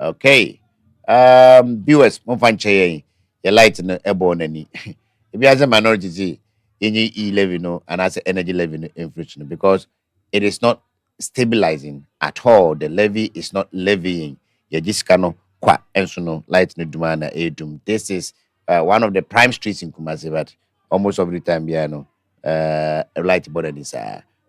Okay. Viewers, Monfanche, your light in the airborne any. If you have a minority, any E level, and as energy level inflation, because it is not stabilizing at all. The levy is not levying. You just cannot quite and no light in the demand. This is one of the prime streets in Kumasi, but almost every time, light border is.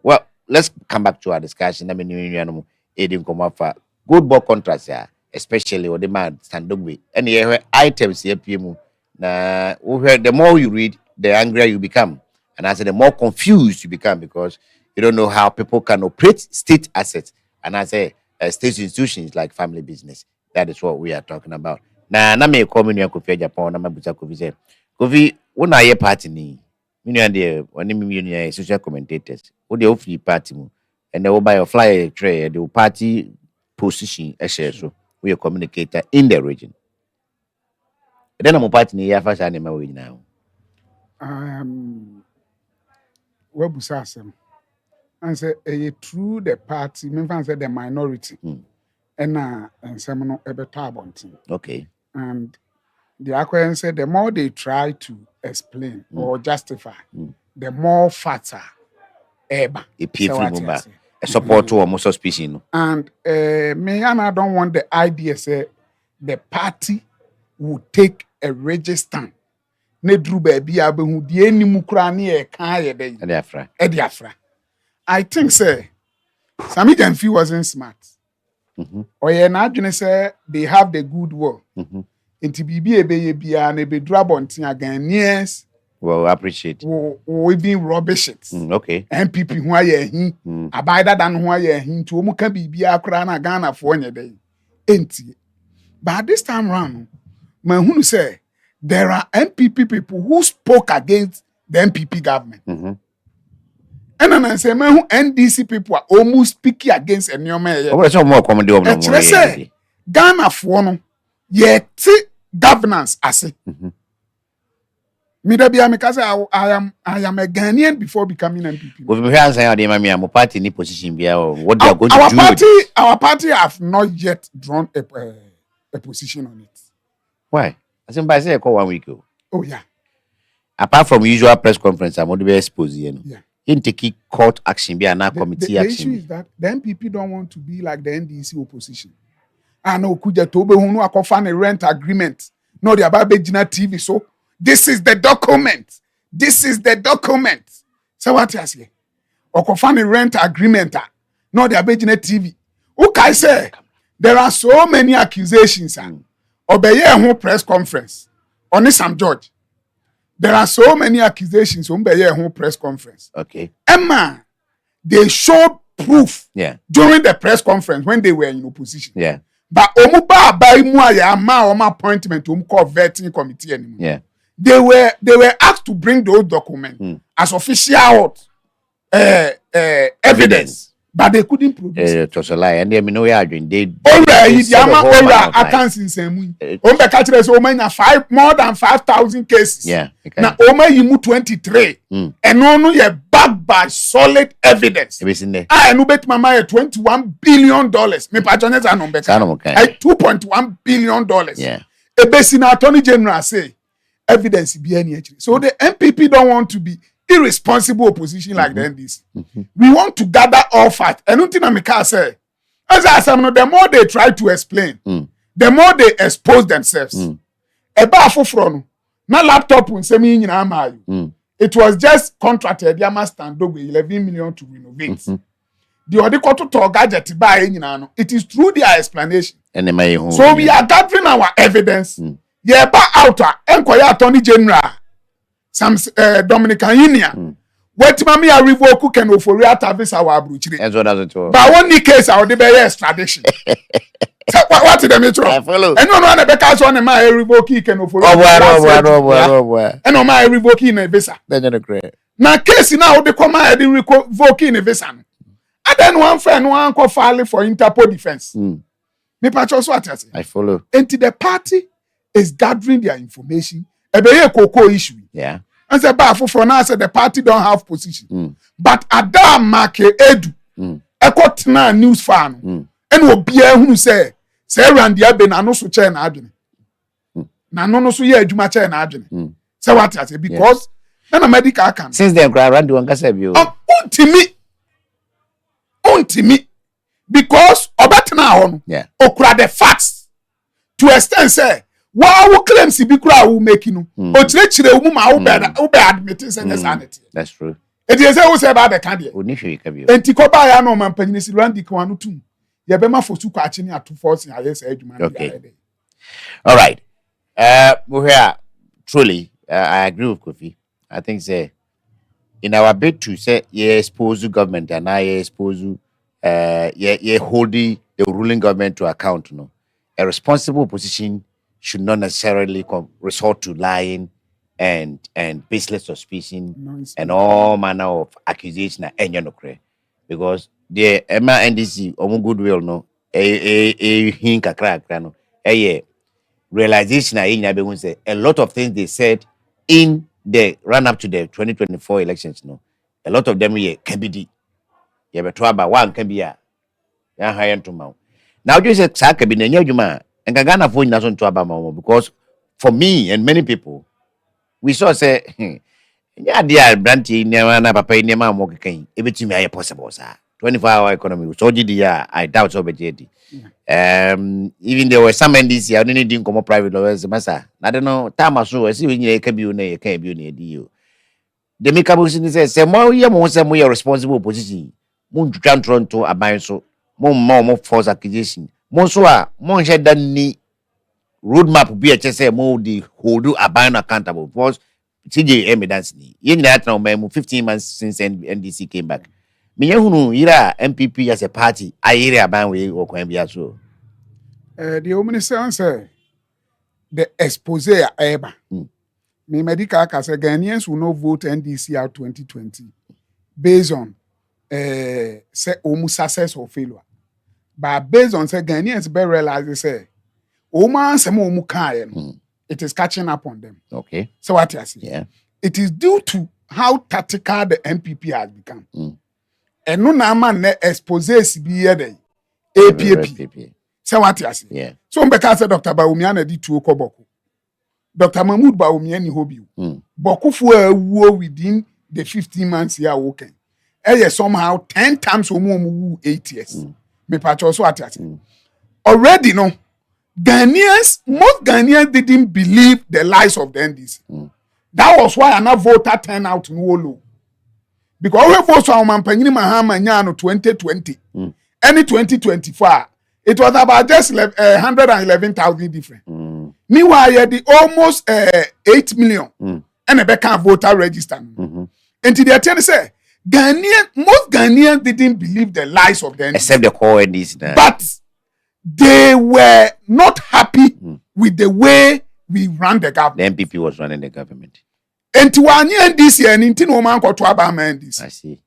Well, let's come back to our discussion. I mean, you aiding come for good ball contracts, especially what the man stand up with. And here items here, PM. Now, the more you read, the angrier you become, and I said the more confused you become because you don't know how people can operate state assets, and I say state institutions like family business. That is what we are talking about. Now, na me come in Kofi Japan, na mabuta Kofi say, Kofi, when I party ni, me and the when me social commentators, what the free party mu, and they will buy a flyer tray, the party position, so we are communicator in the region. Then I'm a party ni ya fashion in my way now. Webusasem. And say through the party, me say the minority. And some no ebeta. Okay. And the acquaintance said the more they try to explain or justify, the more fatter eba. A support to almost suspicion. And me and I don't want the idea say the party would take a register. Nedru baby abehu die enimu kra na e kan ye dey Ediafra. I think say Sami Jamfi wasn't smart. Or ye na adwene say they have the good will. Enti bibi ebeye bia na ebedru abonten Ghanaians well appreciate. We even rubbish it. Okay. MPP who aye hin abida dan who aye hin to omu ka bibi akra na Ghana fo nye dey. Enti but this time round man who say there are MPP people who spoke against the MPP government. And then I say, man, who NDC people are almost speaking against any of me. Ghana for no, yet governance as it. Me da be because I am a Ghanaian before becoming MPP. What they are going to do? Our party have not yet drawn a position on it. Why? I think by say I call 1 week ago. Oh yeah. Apart from usual press conference, I'm going to be exposed. Yeah. In taking court action, be an committee the action. The issue is that the MPP don't want to be like the NDC opposition. I know Kuja Tobe who know a rent agreement. No, the Ababejina TV. So this is the document. This is the document. So what you say? Okofane rent agreement. No, the Ababejina TV. Okay, say there are so many accusations. Obeye who press conference. On Sam George. There are so many accusations on Obeye who press conference. Okay. Emma, they showed proof during the press conference when they were in opposition. Yeah. But Omuba Baimua Oma appointment to call vetting committee anymore. Yeah. They were asked to bring those documents as official evidence. But they couldn't produce it. It was a lie. And they know are doing. They accounts in same way. More than 5,000 cases. Yeah. Now, Oma Yimu 23. And no, you're backed by solid evidence. I know bet mama $21 billion. Me patrons are number $2.1 billion. Yeah. A basin attorney general say evidence be any. So the MPP don't want to be irresponsible opposition like the NDC. We want to gather all facts. And nothing I can say. As I said, the more they try to explain, the more they expose themselves. Eba from na laptop un semi in amayu. It was just contracted. Yama stand with 11 million to renovate. The odikoto to gadget buy in. It is through their explanation. So we are gathering our evidence. Yeba outer enquire attorney general. Some Dominican Union. What mami a revoke can offer service our abruchiri. But one case I would be extradition. So what did they try? I follow. And no one because one my revoke can offer. And no my revoke in a visa. Now case now they come out revoke in a visa. And then one friend one call file for Interpol defense. Me patch what I say. I follow. And the party is gathering their information. A be cocoa issue. Yeah. And say for now say the party don't have position. But Adam Make Edu, a na news fan, and will be who say say Randy Abe na no so chair na adwene. Na no so ye adwuma chair na adwene. Say what I say because na medical can. Since then Randy wan kasa bi o. Untimi because obetena ho no. Yeah. Okura the facts to extent say wow claims bi kura wo make no. O chire wo ma wo be admit say sanity. That's true. It is say wo say ba be kan de. Oni hwe ka bi o. Enti ko ba ya no man panyini si Randy kan anu tum. Ye be ma fosu kwa achi ni ato force aye say adwuma Okay. All right. Truly, I agree with Kofi. I think say in our bid to say expose the government and I expose holding the ruling government to account. No, a responsible opposition should not necessarily resort to lying and baseless suspicion and all manner of accusation and because the Emma NDC goodwill no hink kakra no realization say a lot of things they said in the run up to the 2024 elections, no, a lot of them can be one can be higher to mount. Now just say can be the and Gagana phone doesn't to about because for me and many people we saw say yeah dear branty never papa nema mo keken ebetumi aye possible sir 24-hour economy so I doubt so be even there were some NDC I only didn't come private lawyers massa I don't know time so see when you can be na you the make up say more ye mo say more responsible opposition mo try to aban so more false accusation mo so a mo share that ni roadmap be say mo the hold aban accountable because CJ evidence ni ye nyina na o 15 months since NDC came back. Minyehunu ira MPP as a party ayire aban we okwan bia so. The omni say the expose eba. Me medical can say Ghanaians will not vote NDC out 2020 based on say omu success or failure. But based on say Ghanaians be realize say omu ansem omu kan it is catching up on them. Okay. So what you see? Yeah. It is due to how tactical the MPP has become. And no na man expose be here APP. So what you see? Yeah. So mbeka say Dr. Bawumia na di tuo koboko. Dr. Mahmoud Bawumia ni hobi. Boku fu awuo within the 15 months here working. Somehow 10 times omu 8 years. Me pacho so what you see? Already no most Ghanaians didn't believe the lies of the NDC. That was why I not voter turnout in Wolo. Because we vote for Mampanyini Mahama Nyano 2020. Any 2024, it was about just 111,000 different. Meanwhile, the almost 8 million and a better voter register. And to the attorney say, most Ghanaians didn't believe the lies of the NDC. Except the core NDC. But they were not happy with the way we ran the government. The MPP was running the government. And to one year this year, and in Tinoman got to Abama this. I see.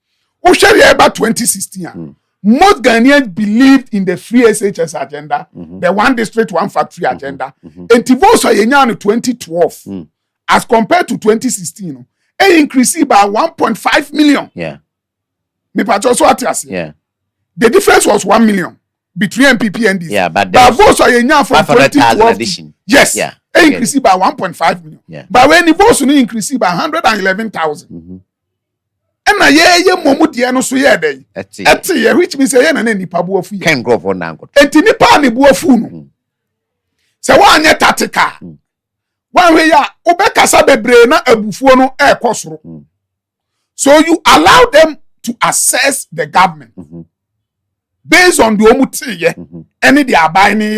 About 2016. Most Ghanaians believed in the free SHS agenda, the one district, one factory agenda. And to vote in 2012, as compared to 2016, it increased by 1.5 million. Yeah. Me also what I say. Yeah. The difference was 1 million. Between MPP and this. Yeah, but votes are from 2012. Addition. Yes. Yeah. It increased by 1.5 million. Yeah. But when the votes increased by 111,000. And I momu dia no so ye dey. Eti which means say na nipa bo afu. Can grow for now. Enti nipa ne bo afu no. Say wan ye tactical. Wan we ya obekasa bebre na abufuo no ekosoro. So you allow them to assess the government. Based on the omuti any the abiding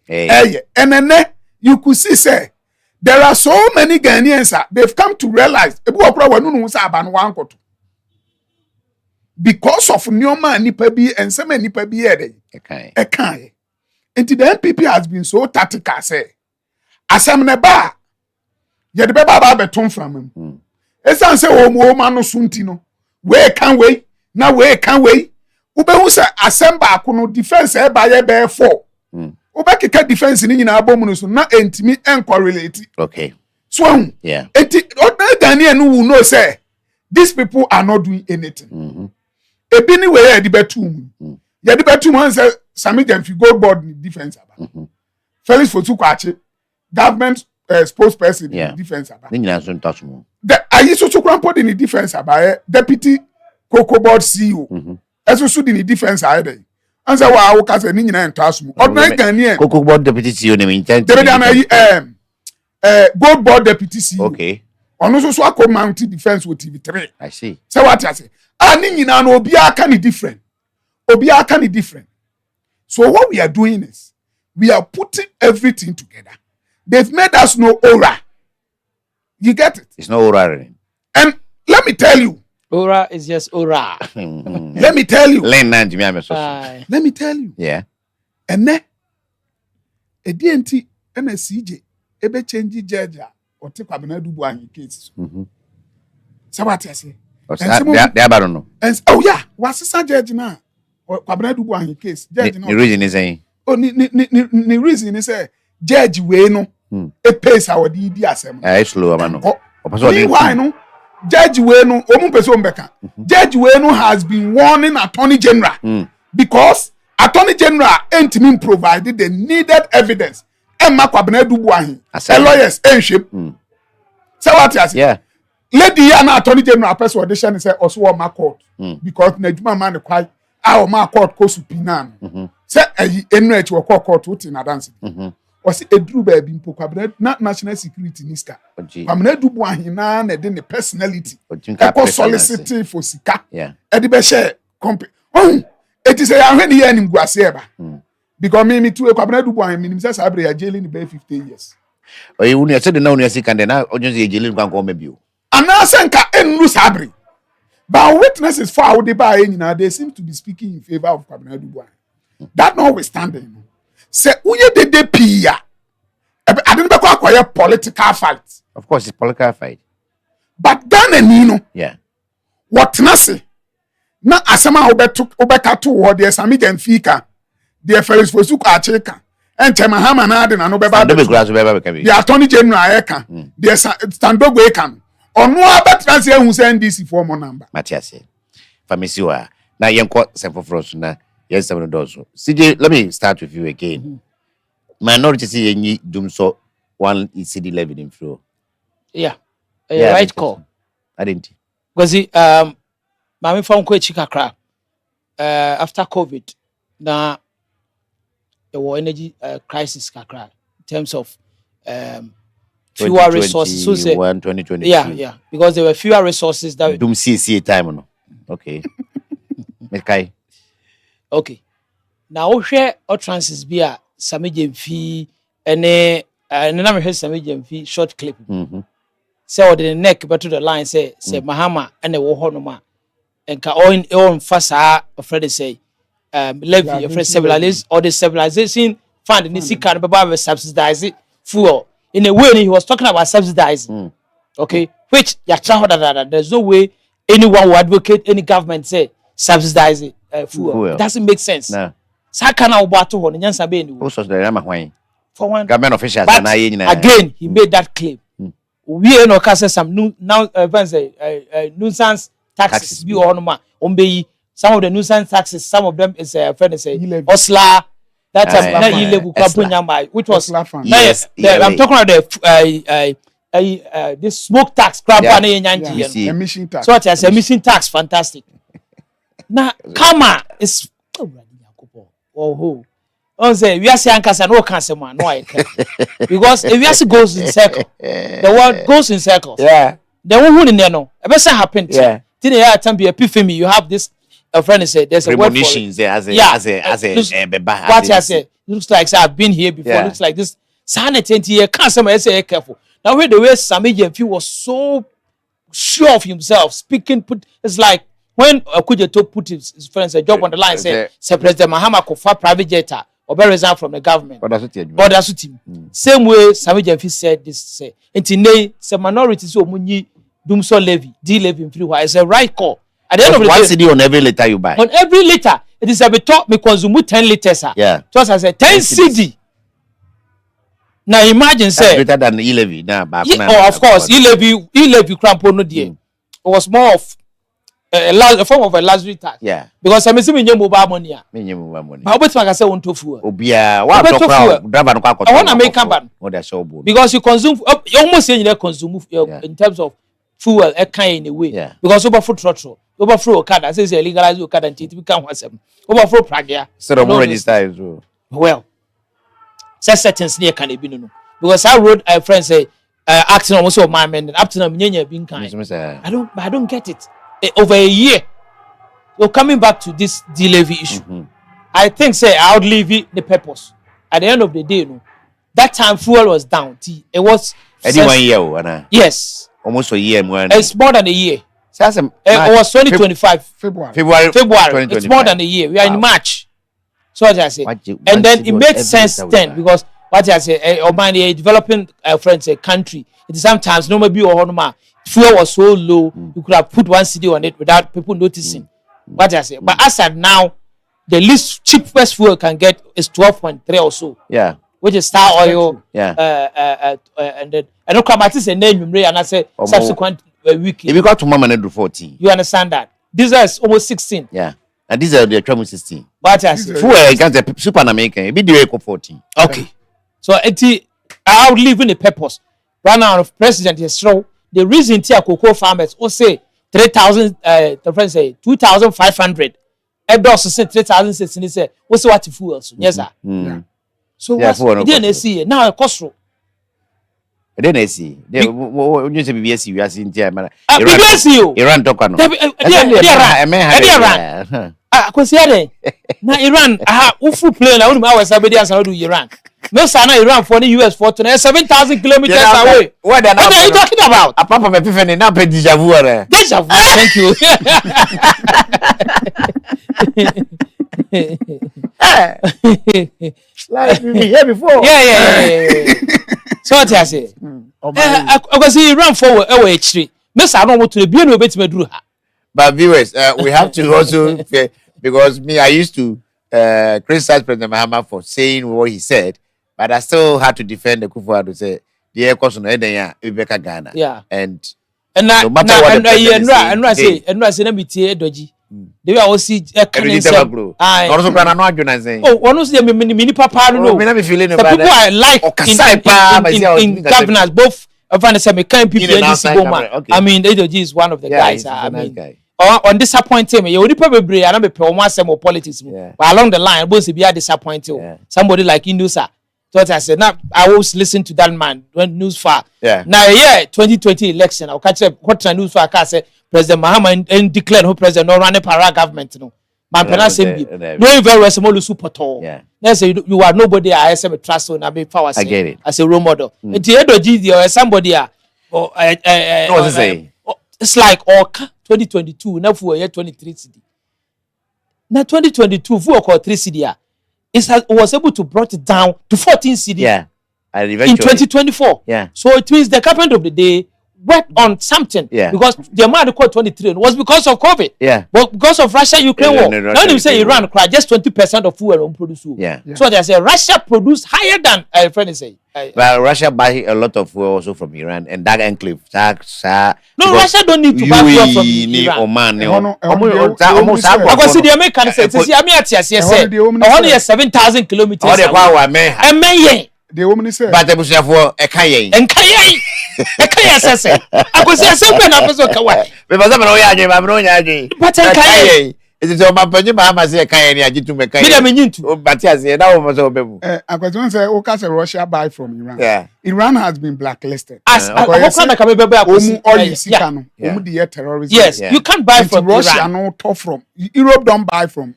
ye and then you could see say there are so many Ghanaians they've come to realize because of Nyoma nipa bi and some nipa bi ye okay. And the MPP has been so tactical say asem ne ba ye de beba beton from him esan say o ma no sunti no we can we na we can we Ubehu say assemble akuno defense e ba ye be 4. Ubekeka defense ni nyina abomu no so na entimi encorrelate. Okay. So yeah. Ordinary Ghanaian will know say these people are not doing anything. Ebi ni we ye di betum. Ye di betum say Sami Jemfi gold board in defense aba. Felix Fotukwache government spokesperson in defense aba. The Ayiso Chukrampo in defense aba deputy Cocoa board CEO. Eso su in defense aba. Ansa wa awoka se ni nyina entasum. Ordinary Ghanaian. Cocoa board deputy CEO name intent. Gold board deputy CEO. Okay. Ono so akọ mount defense with TV3. I see. Say what I say. Ani nyina no obi aka ni different. Obi aka ni different. So what we are doing is we are putting everything together. They've made us know aura. You get it? It's not aura. And let me tell you. Aura is just aura. Let me tell you. Let me tell you. Yeah. And then a DNT and a CJ ebe change judge or take Kwabena Dubu and case. So what I say? They don't know. And oh yeah, what's the judge now? Or Kwabena Dubu and case. Judge no. The reason is saying. Oh, the reason is judge we no. A pace our DD assembly. It's slow, man. Why no? Judge Wenu, Judge Wenu has been warning Attorney General because Attorney General ain't mean provided the needed evidence. Emma Kwabena Dubuahi, lawyers ain't ship. So what you say? Yeah. Lady Yana Attorney General person audition is also on my court because Nejuma man quite our my court ko supinan. Say enrich wo court what in advance. Was a drew baby in Kwabena not national security minister. Kwabena Dubuahi na na the personality. Eko soliciting for sika. Yeah. Edibe share company. Oh, it is a when here in Guaseba. Because me too Kwabena Dubuahi minimum say abre ya jail in be 15 years. Oh, you when you said na when you see can na ojo jail kan ko maybe. Anasenka ennu sabri. But witnesses for how they buy nyina they seem to be speaking in favor of Kwabena Dubuahi. That notwithstanding. Say uye de pia. I didn't acquire political fight. Of course, it's political fight. But Ghana Nino. Yeah. What nasi? Na asema obeka to word the Sami Jemfika. The Felix Fotukwache. And Temahama na de na no beba. The Attorney General eka. The Standogo eka. Onu abetna se hu se NDC for mo number. Matias. Famisi wa. Na yenko semfo froso na. Yes, seven dozo. CJ, let me start with you again. Minority see any doom so one CD level in flow. Yeah. Right call. I didn't. Because Mami found quite chikakra after COVID. Now there was energy crisis kakra in terms of fewer resources. So say 2020. Yeah. Because there were fewer resources that doom see time no. Okay. Mekai. Okay. Now we share utterances be a Sami Jemfi and na me Sami Jemfi short clip. Say the neck but to the line say Mahama and the wo no ma enka on fasa afraid say levy afraid stabilize or the stabilization fund in the can be subsidize fuel in a way he was talking about subsidizing. Okay, which that there's no way anyone will advocate any government say subsidize fuel. It doesn't make sense. No. Sakana obato ho nyansa be ni. Also the rama hwan. For one government officials but na ye nyina. Again, he made that claim. We no can say some nuisance taxes be on ma. Some of the nuisance taxes, some of them is friend say Osla. That time level kapunyamba, which was yes. I'm talking about the this smoke tax crap emission tax. So it's emission tax fantastic. Now Kama is on say we are saying cancer no cancer man no I care. Because if we goes in circle, the world goes in circles. Yeah. The one in there no. Ever happened. Yeah. Till the time be epiphany, you have this a friend say there's a word for it. As a what I say looks like say I've been here before. Looks like this. Sana 20 year cancer say careful. Now where the way Sami Jemfi was so sure of himself, speaking it's like when Akujeto put his friends a job on the line, say President Mahama Kofa private jet or be resign from the government. But that's what same way Sami Jemfi said this say. Until some minorities who munyi doom so levy, levy in free. It's a right call. At the end of the day, CD on every liter you buy. On every liter, it is a bit top me consume 10 liters. Yeah. Just as a 10 CD. Now imagine say greater than e-levy now. Of course, e-levy crampo no dear. It was more of a form of a luxury tax. Yeah. Because I'm assuming you mobile money. Me nye mobile money. But what I say on tofu. Obia, wa to driver no kwa. I want to make ban. What they show bo. Because you consume you almost say you consume in terms of fuel a kind in a way. Yeah. Because overflow throttle, overflow Okada says you legalize Okada and it become what's overflow pragia. So the more register is well. Certain near can be no. Because I wrote a friend say acting almost of my men up to now being kind. I don't get it. Over a year. So coming back to this D-levy issue, I think say I would leave it the purpose. At the end of the day, that time fuel was down. It was 1 year, yes, almost a year more. It's more than a year. It was 2025 February. It's more than a year. We are in March. So what I say, and then it made sense then because what I say, a developing friends a country. It is sometimes no maybe or no fuel was so low you could have put 1 cedi on it without people noticing. What I say, but as at now, the least cheapest fuel can get is 12.3 or so. Yeah, which is star oil. Yeah, and then I don't come at this and then and I say subsequent week. If you got to mama do 14, you understand that diesel is almost 16. Yeah, and these are the 16. But I say fuel got the super American. It be the eco 14. Okay, so I would leave in a purpose. Right now, of president is slow. The reason here cocoa farmers will say 3,000, the friend say 2,500. Every also say 3,600. Say what's what fuel? Yes, sir. So what? Didn't see now a cost. Didn't see. You say BBS, we are seeing here. BBS, Iran talk on. Iran. Consider now Iran. Ufu plane. I wouldn't know what's happening as I do Iran. No, sana Iran for the US for 7,000 kilometers away. What are you talking about? Apart from Epiphany, now pay déjà vu. Déjà vu. Thank you. Like we here before. Yeah. So what I say? I see Iran forward away actually. Miss I don't want to be no bit me do. But viewers, we have to also because me I used to criticize President Mahama for saying what he said. But I still had to defend the Kufuor to say the air course on Ubeka Ghana. Yeah. And no matter what I say, let me tell you, Doji. They will see a also one of the mini papa. No, the people I like in governors, both of the kind people. I mean, Doji is one of the guys. I mean, on disappointing me, you only probably I don't be one more politics. But along the line, both be disappointed. Somebody like Indusa. So I said, now I always listen to that man when news far. Yeah. Now, 2020 election, I'll catch up what news far. I say President Mahama and declare who president no running para government. No, man, no very well small support all. Yeah. Let's say you are nobody. I say trust on. I be power. I get it as a role model. Or somebody or it's like 2022. Now for year 23 CD. Now 2022 for 3 CD. It was able to brought it down to 14 CD. Yeah. In 2024. Yeah. So it means the cabinet of the day worked on something. Yeah. Because the amount they called 23 was because of COVID. Yeah. But because of Russia-Ukraine war. Now they say Iran cried just 20% of fuel on produce. Yeah. So they say Russia produced higher than friend say. But Russia buy a lot of fuel also from Iran and that enclave. No, Russia don't need to buy fuel from Iran. Almost I can see the Americans say, see, I mean, only 7,000 kilometers. The woman said, but the Busha for a Kaye. And Kaye. Say, I could say something up as okay. Because I'm no But Kaye. It is on my Panama say Kaye, I did to make a but yes, now was over. I was going to say, okay, Russia buy from Iran. Yeah. Iran has been blacklisted. As oil terrorism. Yes, you can't buy from Russia. Iran. No tough from Europe. Don't buy from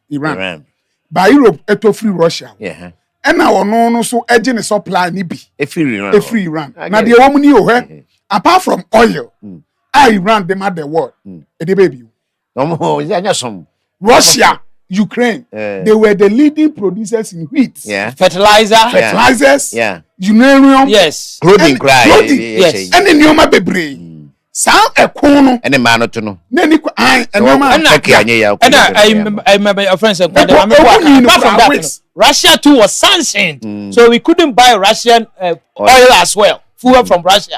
Iran. Buy Europe, it free Russia. Yeah. And now no so edging the supply ni be a free Iran. Now the woman you apart from oil, Iran them at the world. The baby. Russia, Ukraine, they were the leading producers in wheat. Yeah. Fertilizers. Yeah. Uranium. Yes. Clothing. Yes. And the Nyoma bebre. Sound a corner. And a man to know. Then you and I remember your friend said, apart from that, Russia too was sanctioned, so we couldn't buy Russian oil as well, fuel from Russia.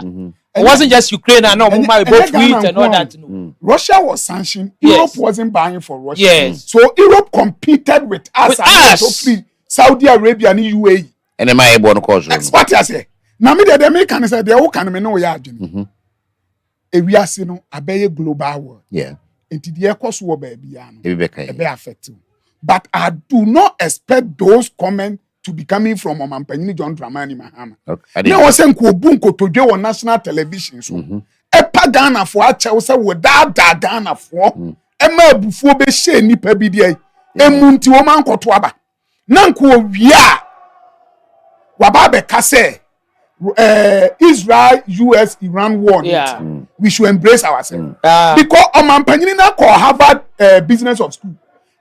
It wasn't just Ukraine and no, my both wheat and all that. No. Russia was sanctioned. Yes. Europe wasn't buying for Russia. Yes. So Europe competed with us. With and us. also free Saudi Arabia and UAE. And am I able to cause Expert as say. Now me the American say they all can me know ya adwene. E wiase no abeye global world. Yeah. Enti the cost wo ba bia no. It be affect you. But I do not expect those comments to be coming from Omampanyini John Dramani Mahama. Okay. Now was saying Kobun Kotodwe on national television so. Epa Ghana for a say without that Ghana for. Emma bufuo be she nipa bi de. Emunti wo man koto aba. Nanko wia. Waba be ka say Israel, US, Iran war. Yeah. We should embrace ourselves. Because Omampanyini na call Harvard business of school.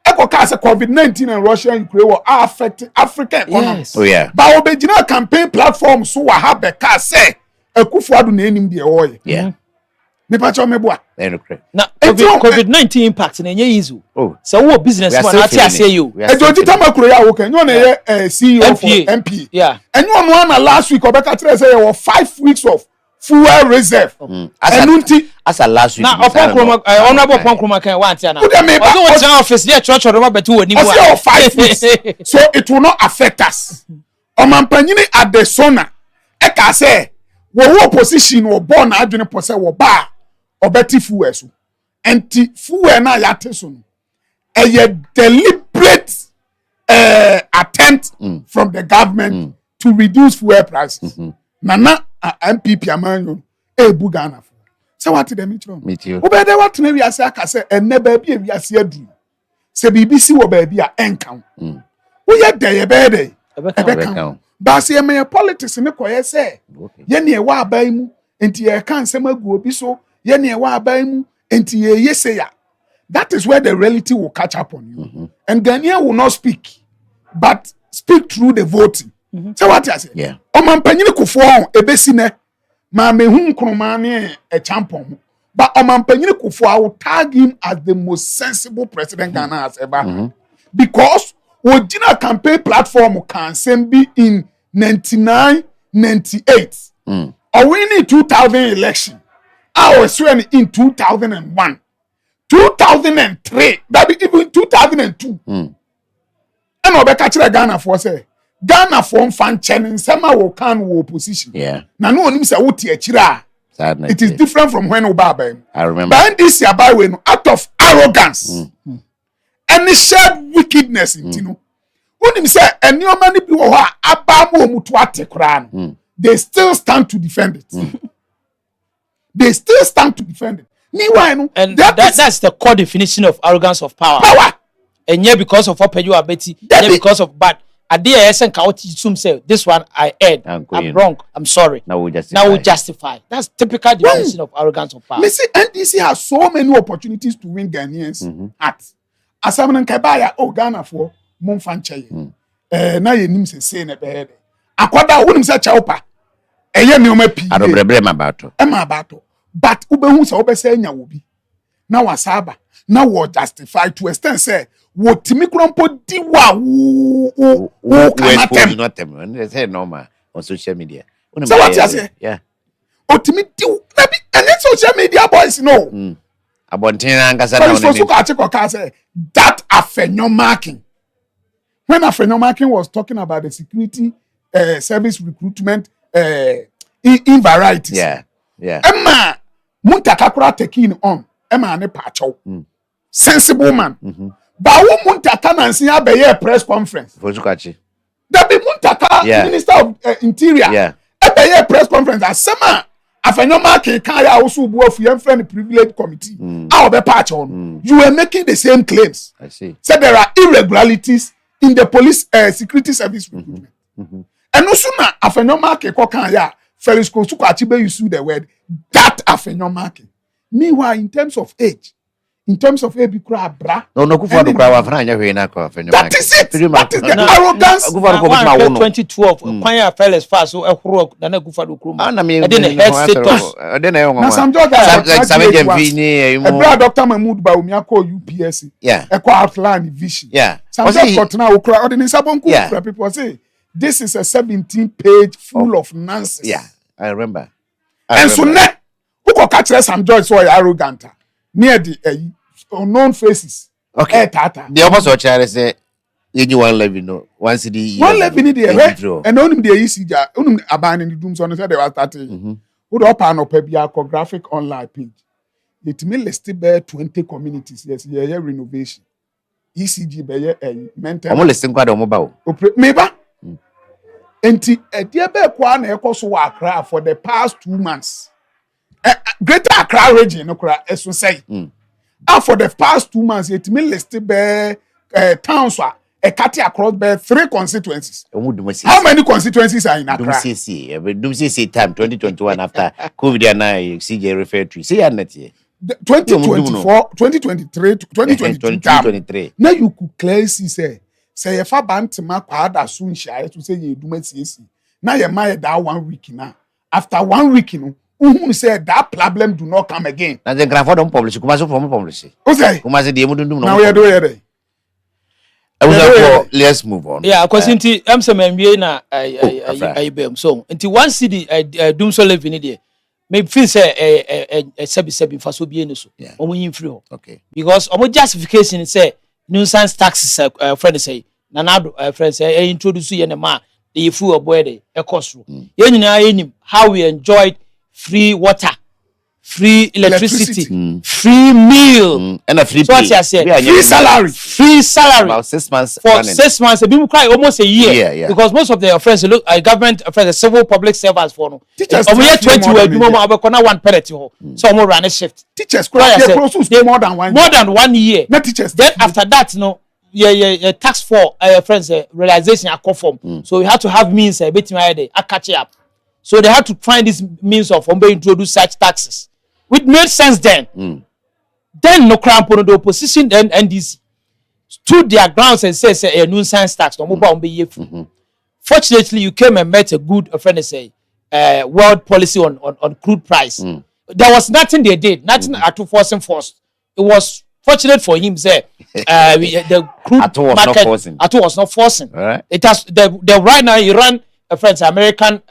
COVID-19 and Russia and Ukraine will affect African economy. Yes. Oh yeah. But original campaign platform so we have a car say Ekufuadu na enim de oil. Yeah. Me pa cho me boa. Now COVID-19 impact na enye easy. Oh. So wo business man ati ase you. Ejoji tamakuro ya wo kan you na CEO for MP. Yeah. And you no last week obeka tell say you 5 weeks of fuel reserve. As a last week. Now upon kroma honorable upon kroma kan want ya na. Who dem Odo wo tena office there church or betu woni mu. Of 5 weeks. So it will not affect us. Omampanyini at the sona. E ka say wo position wo born adwene po say wo ba obeti fuel so. Enti fuel na ya teso no. A deliberate attempt from the government to reduce fuel prices. Nana MPP amanyo ebu Ghana for. So what did them tell me too. Obede what na wi ase aka say enne ba bi wi ase adu. Se BBC wo ba bi a enkan. Wo ye dey e be dey. Ebe ba se me politics ne koye say. Ye ne e wa aban mu enti ye kan nsem agu obi so. Ye ne e wa aban mu enti ye yese ya. That is where the reality will catch up on you. And Ghanaian will not speak, but speak through the voting. So what I say? Yeah. Omampanyini kufo ebesine ma mehu nkroma ne e champon. But Omampanyini kufo I will tag him as the most sensible president Ghana has ever had. Because original campaign platform can send be in 99, 98. Or winning 2000 election. I was sworn in 2001. 2003, that be even 2002. And Obeka chira Ghana for say Ghana for fan channel sema wo kan wo opposition. Yeah. Na no onim say wo tie chira. It is different from when Obaba. I remember. But this year by way no out of arrogance and shared wickedness in Tino. Onim say enioma ni bi wo ho aba mo mutu ate kra no. They still stand to defend it. They still stand to defend it. And that's the core definition of arrogance of power. And yeah, because of what you are betting, yeah, because of but I did say this one I heard. I'm wrong. I'm sorry. Now we justify. That's typical definition of arrogance of power. See, NDC has so many opportunities to win Ghanaians' hearts. As I'm Kabaya, Ghana for Monfanche. Na ye nim se na be. Akwada wonim se chawpa. Eye me o ma pi. Adobrem about. About. But ubehu sa obese anya wobi na wasaba na wo justify to extent say wo timi krompo di wa wo kamatem not them and say normal on social media. So what you say? Yeah. O timi di na bi and social media boys no. Abontin angasa na so ka chiko ka say that afenyo marking. When afenyo marking was talking about the security service recruitment in varieties. Yeah. Yeah. Emma Muntaka kura taking on Emma ne pacho. Sensible man. But wo Muntaka nansi abeye press conference. Fozukachi. That be Muntaka Minister of Interior. Yeah. Abeye press conference asema afenyo marking kan ya osu bu afu yem friend privilege committee. A obe pacho. You were making the same claims. I see. Said there are irregularities in the police security service recruitment. And also na afenyo marking ko kan ya Felix Kosukachibe used the word that afenyo marking. Meanwhile, in terms of age, bra. No, kufa do kwa wafanya hwe na kwa afenyo marking. That is it. That is the arrogance. Kufa ko bituma wono. 2012, kwanya Felix fa so ehuro na na kufa do kroma. Na me. E dey head status. E dey na yo Na some job that Same Jemfi ni e bra Dr. Mahmoud Bawumia call UPSC. Yeah. E call outline vision. Yeah. Some job got now okra ordinary sabon ku people say this is a 17-page full of nonsense. Yeah, I remember. And so ne who can catch some joy so arrogant near the unknown faces. Okay. Tata. The opposite child say you one level no one city One level in the and only the ECJ only abandoning the dooms on the side they were starting. Who up and up a graphic online page. It may list bear 20 communities. Yes, yeah, renovation. ECG bear a mental. I'm listening quite on mobile. Maybe. Enti dear bear kwan ekoso wa Accra for the past 2 months. Greater Accra region, no cry, as we say. For the past 2 months, it may list bear towns a cutting across bear 3 constituencies. How many constituencies are in Accra? Dumsisi time 2021 after COVID and I CJ referred to. See, I'm not here. 2024, 2023, 2023. Now you could clearly see, say if I ban to my father soon shy to say you do my CC. Now you might that 1 week now. After 1 week, who said that problem do not come again? Now the grandfather don't publish. Come on, publish. Okay. Come on, the do now we are doing it. Let's move on. Yeah, because inti am some MBA na I bem so inti one city doom so live in there. Maybe feel say sebi for so be any so. Omo yin free ho. Okay. Because omo justification say nuisance taxes friend say nanado friend say introduce ye na ma the free oboy dey e cost ro. Ye nyina enim how we enjoyed free water, free electricity. Free meal, and a free so what I said, free salary about 6 months for running. 6 months. People cry almost a year, yeah. Because most of their friends look government friends, civil public servants for no. Teachers, 20 one penalty so more run a shift. Teachers, they more than 1 year. More than 1 year. Not teachers. Then after that, no, tax for friends realization are conform. So we had to have means a bit I catch up. So they had to find this means of introduce such taxes, which made sense then. Then no cramp on the opposition then NDC stood their grounds and says a nuisance tax. Fortunately, you came and met a good friend say world policy on crude price. There was nothing they did, nothing at all forcing forced. It was fortunate for him say the crude market at all was not forcing. Right. It has the right now Iran friends American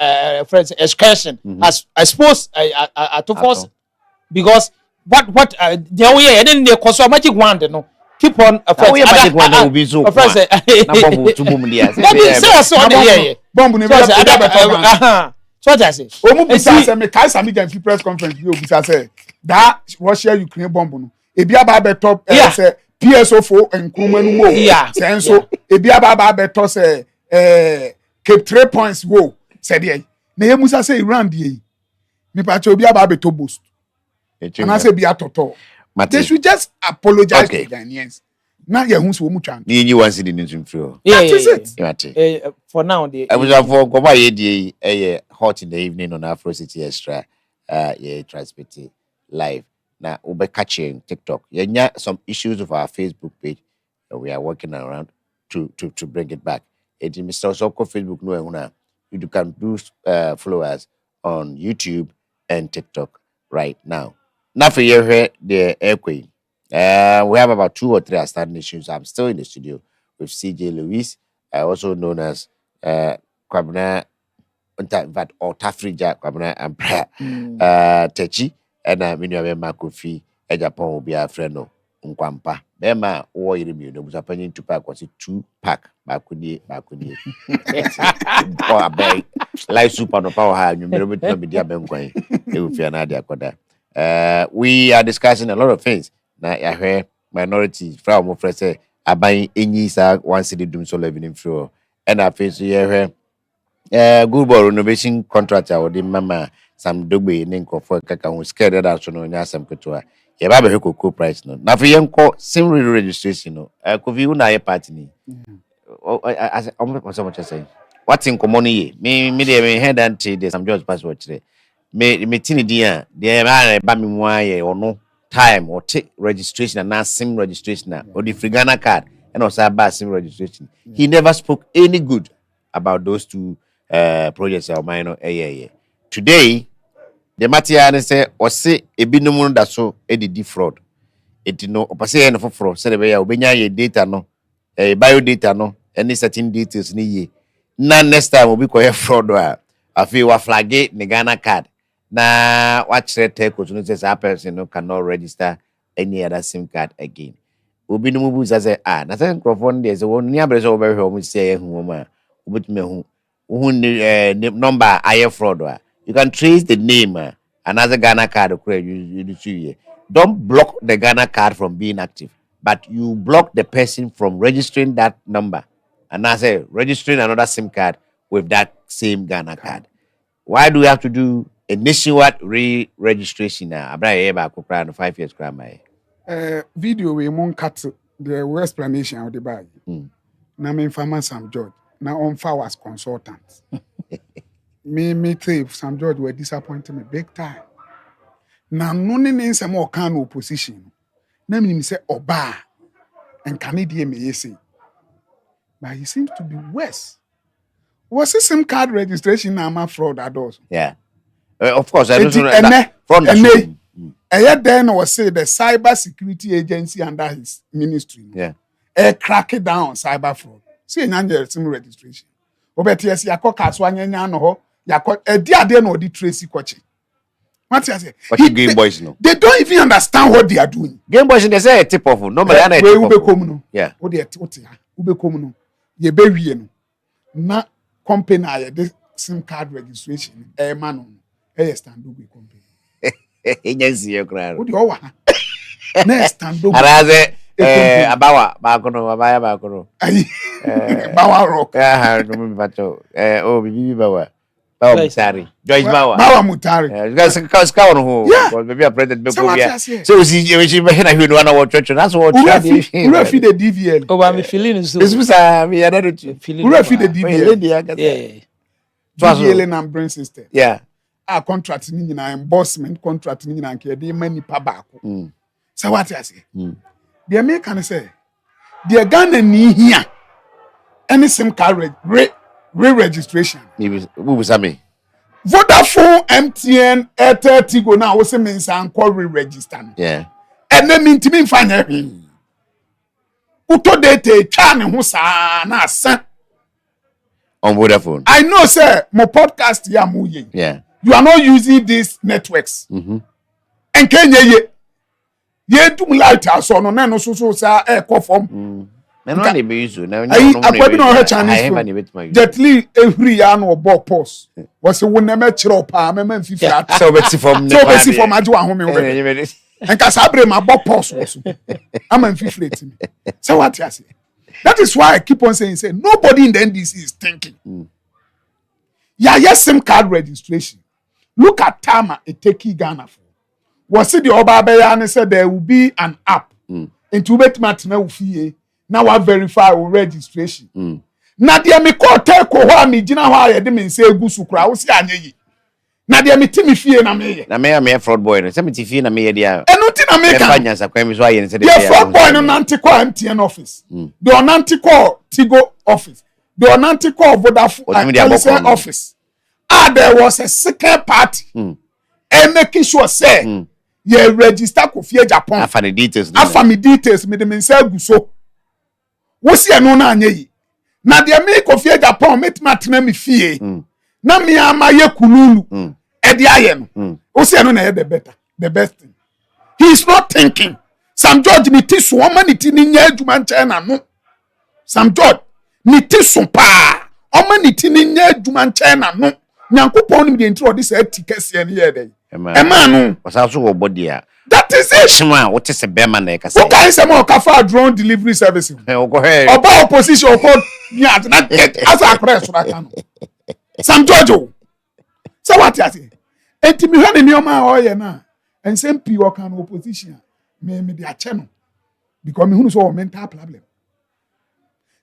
friends excursion has I suppose at all forcing because. What the way and then the cause magic wand no keep on magic wand will be so friends say bomb ne so what I say omu bisa say me kai sami gan press conference bi obisa say that Russia Ukraine bomb no ebi aba be top say PSO4 enkroma nu mo say so ebi aba be to say keep 3 points wo say dey na ye musa say Iran dey me pa che obi aba be to boost. And I say be a toto. They should just apologize to the Ghanaians. Now you're who's who much. You want to see the news through. Yeah, For now, I was for Goma hot in the evening on Afro City Extra. Transmitting live. Now we're catching TikTok. Yeah, some issues of our Facebook page. We are working around to bring it back. It is Mr. Soko Facebook no you can do follow us on YouTube and TikTok right now. Now for you here, the airquay. We have about 2 or 3 outstanding issues. I'm still in the studio with CJ Lewis, also known as Kwabena, in fact, or Tafrija Kwabena and Techi, and Minuame Makofi, and Japan will be a friend of Unkwampa. Bema, or you know, was happening to pack was it 2-pack. Bakuni. Or a bag, light soup on the power high, you remember to be dear Benquay. It will be another quarter. We are discussing a lot of things. Now, I heard minority from friends say, I buy any one city doom so living in floor. And I face here, good ball renovation contractor or the mama, some dogby, Ninko for Kaka, who scared that so no, some couture. Yeah, Baba Hoko price no. Now, for young call, same registration, no. Could you na party? As so much I say. What's in common ye? Me, head and there's some George password today. Me tini dia man ba me why or no time or take registration and now sim registration or the Frigana card and also ba sim registration. He never spoke any good about those 2 projects or minor Today the matter say or say e bi no mu da so e di fraud. It no opase no for fraud say be ya obenya ye data no bio data no any certain details ni ye. Na next time obi ko fraud a afi wa flag the Ghana card. na watch the telco no say that person no cannot register any other SIM card again. Obi no mu say na say microphone dey say won ni abrese wo be hwe o say ehu ma obetumi hu number aye fraud. You can trace the name another Ghana card you don't block the Ghana card from being active, but you block the person from registering that number and I say registering another SIM card with that same Ghana card. Why do we have to do a nationwide re-registration now? Abra eba ko 5 years crime. Video we mon cut the explanation of the bag. Na me farmer Sam George. Na on was consultant. me three Sam George were disappointed me big time. Na no ne some more can opposition. Na me say oba and Canadian me say. But he seems to be worse. Was the SIM card registration na fraud adults? Yeah. Of course, I don't know. Fraud. Then was say the cyber security agency under his ministry. Yeah. Crack it down on cyber fraud. See, nanya SIM registration. Obeti yes, yako kaswa nyanya no ho. Yako dia no di Tracy Kochi. What you say? Game Boys no. They don't even understand what they are doing. Game Boys they say a tip off. No, but I know. Yeah. What they ube komuno. Ye be wie no. Na company aye the SIM card registration. Man stand up company. Agency you cry. What you wa? Na stand up. Araze abawa abaya bakono. Bawa rock. No me bacho. Bibi bawa. Bawa Mutari. Joyce Bawa. Bawa Mutari. Guys ka on ho. Because maybe a president be go bia. So see we na hwe no na watch church. That's what we feed the DVL. Oh, I'm feeling so. This was me another feeling. We feed the DVL. Yeah. DVL and brain system. Yeah. Contract ni nyina embossment contract ni nyina nke dey mani pa baako. So what I say? The American say the Ghana ni here any SIM card re-registration. Who was me? Vodafone, MTN, Airtel, Tigo now Kwasi Mensah and re-register. Yeah. And then mean to me find Uto date chan who sa na san on Vodafone. I know sir, my podcast ya muye. Yeah. You are not using these networks. And Kenya ye do light us on no so sa air form. No they be use now. Akwadi no her Chinese. Jetly every year no ball post. Was a won na chiro pa me man fifi at. So beti from So beti from ajo ahome we. And kasabre my ball post was. I'm infiltrating. So what you say? That is why I keep on saying nobody in the NDC is thinking. Yes, SIM card registration. Look at Tama Eteki Ghana for. Was it the Obabeya said there will be an app into Betmatna Ufie. Now I verify registration. Now dear me call teko ho me gina ho ayede me say egu sukura wo si anyeyi. Na dear me timi fie na me. Na me fraud boy no. Say me ti fie na me dia. Enu ti na me kan. Fanya sa kwa me so aye say the fraud boy no nanti call MTN office. The nanti call Tigo office. The nanti call Vodafone office. There was a second party. And making sure say you register Kofi Japan. After details. Me de me say gu so. Wo si eno na anyeyi. Na de me Kofi Japan metima tena me fie. Na me amaye kululu. E de aye no. Wo si eno na the best thing. He is not thinking. Sam George ni ti so ma ni ti ni nya adwuma nche na no. Sam George ni ti so pa. O ma ni ti ni nya adwuma nche na no. Nyankopon ni de ntro de say tikese ne ye dey. Ema no. Wasaso wo body a. That is it. Shima, what is a bear na ka say? Who can say more kafa drone delivery service? Oba opposition ko nya na get as a press na kan. Sam George. So what you say? Enti mi hwe ne nioma o ye na. Ensem pi wo kan opposition. Me dey ache no. Because me hunu so mental problem.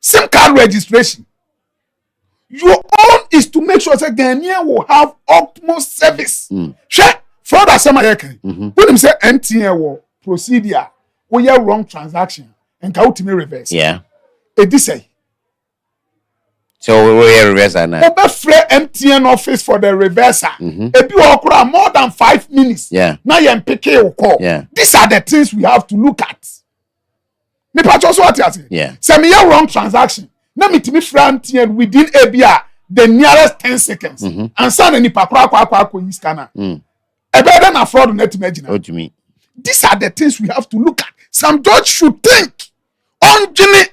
SIM card registration. Your own is to make sure that Ghanaian will have utmost service. Sure. Fraud asema yeke. When him say MTN will procedure, we have wrong transaction and can ultimately reverse. Yeah. It this say. So we reverse now. Obe free MTN office for the reverser. Ebi okura more than 5 minutes. Yeah. Now you pick a call. Yeah. These are the things we have to look at. Me patch what you say. Yeah. Say me have wrong transaction. Now me to me free MTN within ABR the nearest 10 seconds. And send any pakwa kwa scanner. A better than a fraud net imagine. What do you mean? These are the things we have to look at. Some judge should think. On Jenny,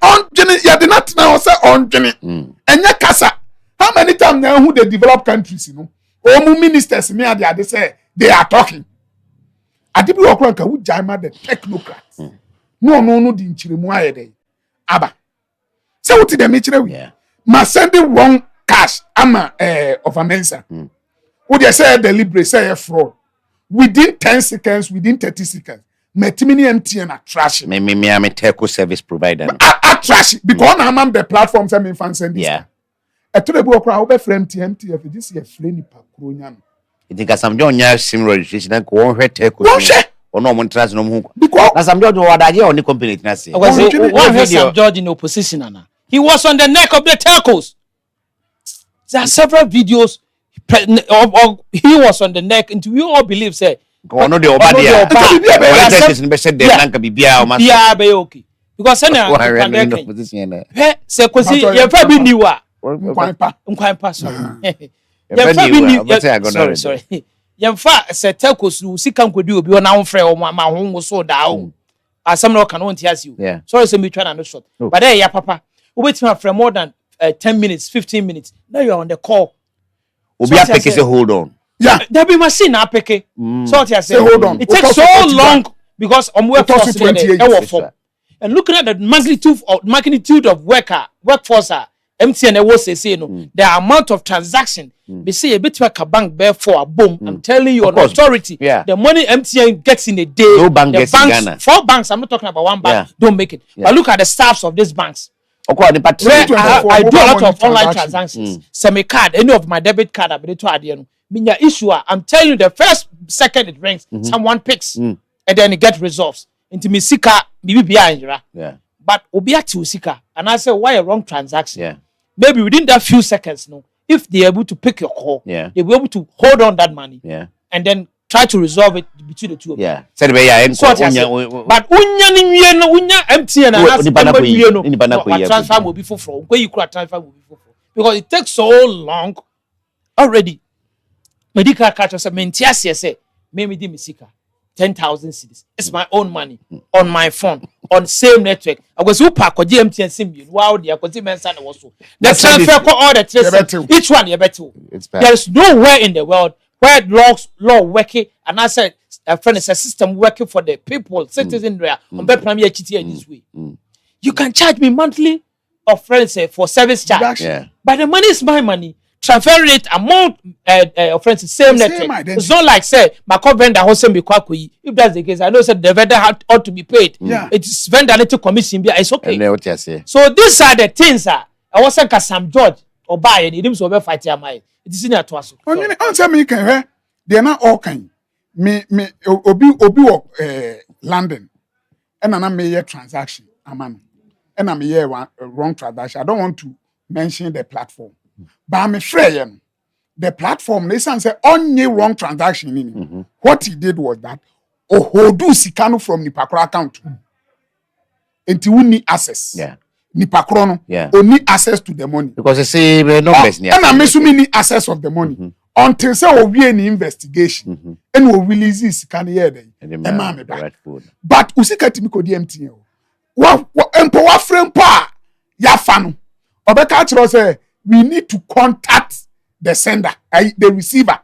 yeah, the not now say on Jenny. And ya kasa. How many times now who they develop countries, you know? Or ministers me they say they are talking. Adibi okranka who jama the technocrats. No di nchirimu ayede. Aba. Say what did they make we? Yeah. Ma sending wrong cash ama of a Mensah. Would you say deliberate say fraud? Within 10 seconds, within 30 seconds, metimini MTN are trash. Me I'm a telco service provider. Are trash because I'm on the platforms I'm in fan send this. Yeah. I told the boy crowd over frame TMT if this is flanny pakronya. You think as some John sim registration and go on her telco. Don't share. Or no one trust no more. Because as some John what I only company na say. Was Originally- one heard video. Sam George in opposition, Anna. He was on the neck of the telcos. There are several videos. He was on the neck, and we all believe, say, Go on the Obadia. yeah, be okay. Because then, say, because you're probably newer. Nkwanpa. Sorry. Yemfa say telcos no sika nkodi obi ona wonfrɛ o ma ho so da o asɛm no kan won tias you Yeah. sorry say me try na no short but there ya papa obetima frɛ more than 10 minutes 15 minutes now you are on the call Obi apeke say hold on. Yeah. there be machine na apeke so what you say hold on. it takes so long because work It costs force 28 e years. form and looking at the magnitude of workforce MTN was say no the amount of transaction they say a bit like a bank bear for a boom. I'm telling you on course. authority. Yeah. The money MTN gets in a day. No bank the gets in banks, Ghana. 4 banks. I'm not talking about one bank. Yeah. Don't make it. Yeah. But look at the staffs of these banks. Okay, the party. Where 24 I do a lot mobile of online money transactions. Semi card, any of my debit card, I'm to Minya issue. I'm telling you, the first second it rings, someone picks, and then it gets resolved. Into me sika, Yeah. but obia to sika, and I say why a wrong transaction. Yeah. Maybe within that few seconds, no, if they're able to pick your call, Yeah. they'll be able to hold on that money Yeah. and then try to resolve it between the two of them. Yeah. Said be ya So what I say, but unya ni nwie no unya MTN and that's Nipa na the kɔ yi, nwie no nipa na kɔ yi, transfer will be for where you could transfer will be for because it takes so long already. Medical catch us mentia say me di misika 10,000 cedis. It's my own money on my phone on same network. I was who pack or GMTN sim you. Wow, the Kwasi Mensah was so. The transfer for all the traces. Each one you better. It's bad. There is nowhere in the world where law working and I said a friend is a system working for the people, citizens there on this way. You can charge me monthly or friends say for service charge. Yeah. But the money is my money. Transfer rate amount friends same The network. same identity. It's not like say my vendor who send me kwakui. If that's the case, I know said the vendor ought to be paid. Yeah. It's vendor little commission. It's okay. And what you say? So these are the things I wasn't Sam George or buy and it is over fight your mind. It is in a twasso. Answer me can hear. They are not all kind. Me obi London. And I'm a transaction. Aman. And I'm a wrong transaction. I don't want to mention the platform. But I'm afraid the platform, they say only wrong transaction in it. What he did was that Ohodu Sikano from Nipakro account. And you need access. Yeah. Nipakro Yeah. no need access to the money. Because they say numbers And I'm assuming need access of the money. Until say we any investigation and we release this can hear them. But usika timiko di MTN. Wa empower frame pa ya fanu. Obeka chiro say we need to contact the sender, the receiver.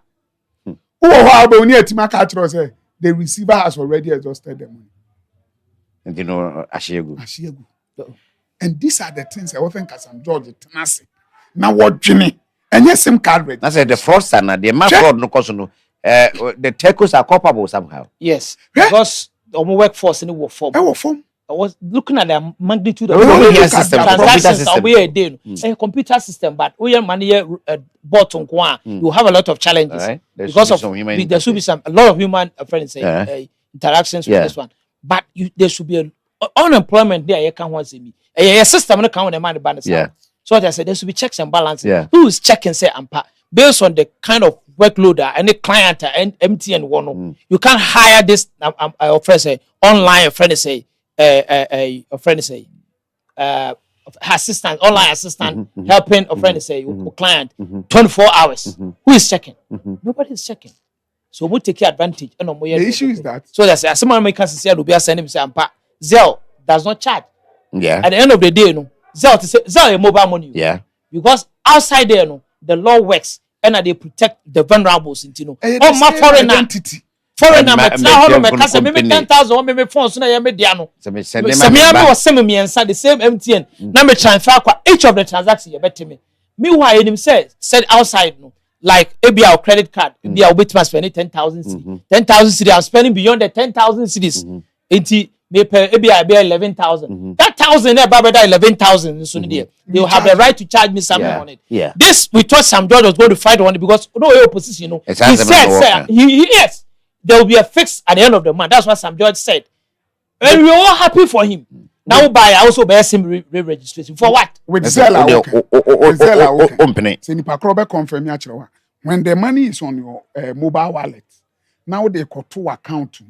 Who how be oni etima ka chiro say the receiver has already exhausted the money. And you know Ashiegu. And these are the things I often Sam George tenase. Now what Jimmy and yes SIM card ready. I said the fraudster na the man fraud no cause no the telcos are culpable somehow. Yes. Because workforce in the work form. I was looking at the magnitude of transactions a day. A computer system, but we are money bottom you have a lot of challenges Right. because of there should be a lot of human friends interactions with this one. But there should be unemployment there. You can't want to see me. A system no count the money balance. Yeah. So I said there should be checks and balances. Yeah. Who is checking say based on the kind of workload and the client and MTN one. You can't hire this friend say online friend say a friend say assistant, online assistant helping a friend say client 24 hours. Who is checking? Nobody is checking. So we take advantage. And The issue is that so that's someone make us say be send him say ampa. Zelle does not charge. Yeah. At the end of the day, no, Zelle is mobile money. Yeah. Because outside there, no, the law works and they protect the vulnerables. You know, the oh my same foreigner. identity. Foreigner, Ma- but ma- now ma- me kasa me company. 10,000 or me phone so na me diano. So me send Me them me back. was send me inside the same MTN. Now me transfer kwa each of the transactions you bet me. Meanwhile, him said outside no. Like maybe our credit card, maybe I'll be spending 10,000 cedis. 10,000 cedis. I'm spending beyond the 10,000 cedis. Maybe I bear 11,000. That 1,000 there, Baba, 11,000. So they will have the right to charge me something on it. Yeah. This we thought Sam George was going to fight on it because no opposition. You know, It he has to be said, no sir, worker. yes, there will be a fix at the end of the month. That's what Sam George said, and we were all happy for him. Now buy also buy SIM registration for what? With That's Zella, the- okay. With Zella, okay. company. Say nipa krobe confirm ya chiro. When the money is on your mobile wallet, now they go to account.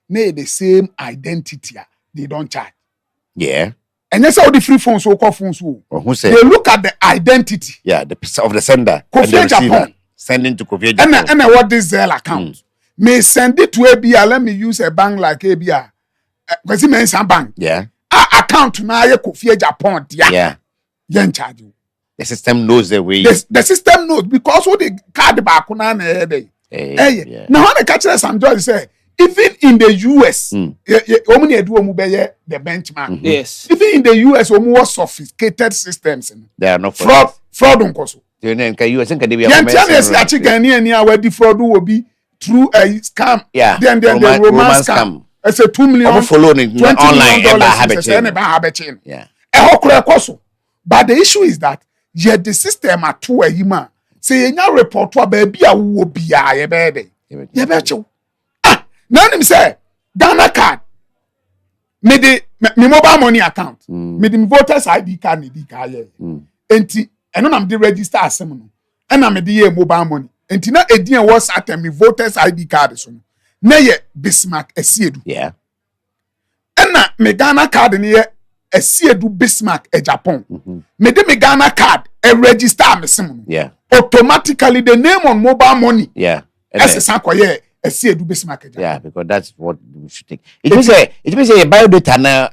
They the same identity. They don't charge. Yeah. And that's how the free phones so called phones. Or who said? They look at the identity. Yeah, the of the sender Kofi and the receiver. Japan. Sending to Kofi Japan. And what this Zelle account. May send it to ABA. Let me use a bank like ABA. Kwasi Mensah bank. Yeah. Account na ye Kofi Japan. Yeah. Yen charge you. The system knows the way. The system knows because what the card back on Yeah. now when the catcher Sam George say even in the US omuni edu omu beye the benchmark. Yes. Even in the US omu was sophisticated systems. They are not Fraud unkoso. You know, you think they be Yes, actually Ghanaian where the fraud will be through a scam. Yeah. Then the romance scam. It's a $2 million. I'm following it $20 online. million. Yeah. But the issue is that yet the system at 2 a say you report to a baby a will be a baby. You bet you. Now him say Ghana card. Me mobile money account. Me the voters ID card ni di kaya. Enti eno am the register asem no. And I'm the mobile money. Enti na edian was at me voters ID card so. Na ye Bismarck esiedu. Yeah. And na me Ghana card ni ye esiedu Bismarck e Japan. Me de me Ghana card e register me sim. Yeah. Automatically the name on mobile money. Yeah. Ese sankoye esiedu Bismarck e Japan. Yeah, because that's what we should take. It means a biodata na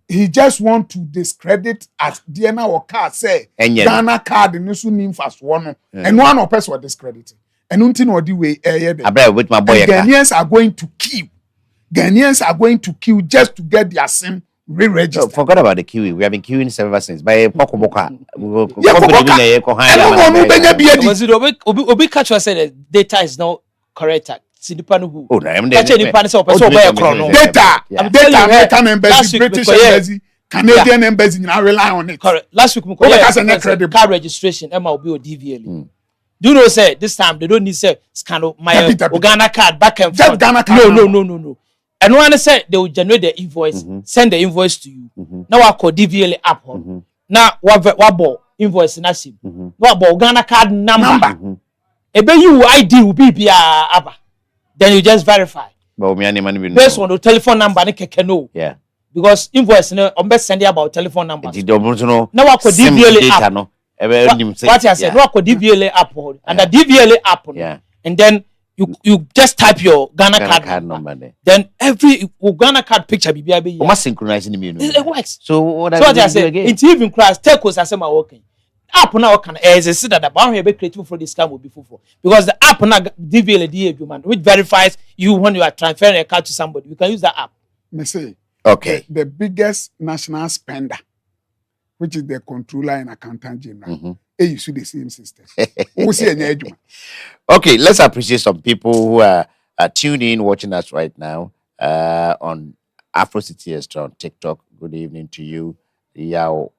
He just want to discredit as DNA or card say Ghana card in so nim fast one. And one person discredit. And until no the way with my boy. Ghanaians are going to kill. Ghanaians are going to kill just to get their SIM re-registered. Forgot about the queuing. We have been queuing ever since. By Pokoboka. Obi catch us say the data is not correct. See the pan who. Oh, no, I'm Catch any pan so person buy a chrono. Data, I'm telling you, American last embassy, week British because, embassy, Canadian embassy, I rely on it. Correct. Last week, car registration, Emma will be a DVL. Do you know, say this time they don't need say scan of my Ghana card back and forth. Ghana card. No. And one said they will generate the invoice, send the invoice to you. Now I call DVL app. Now what invoice in asim. What Ghana card number? Ebe you ID will be abba. Then you just verify. Based on the telephone number, yeah. Because invoice, I'm best sending about telephone numbers. Now I call DVL app. What I said, no, I call DVL app. And the DVL app. Yeah. And then you just type your Ghana card number there. Then every Ghana card picture be must synchronize in the menu. It works. So what I say, it's even class telcos I say my working. App now can as a that the bound be creative for this scam will be full because the app now DVL man which verifies you when you are transferring a card to somebody. You can use that app. Me say okay. The biggest national spender, which is the controller and accountant general, they use the same system. Okay, let's appreciate some people who are tuning in, watching us right now on Afro City Extra on TikTok. Good evening to you. Yao.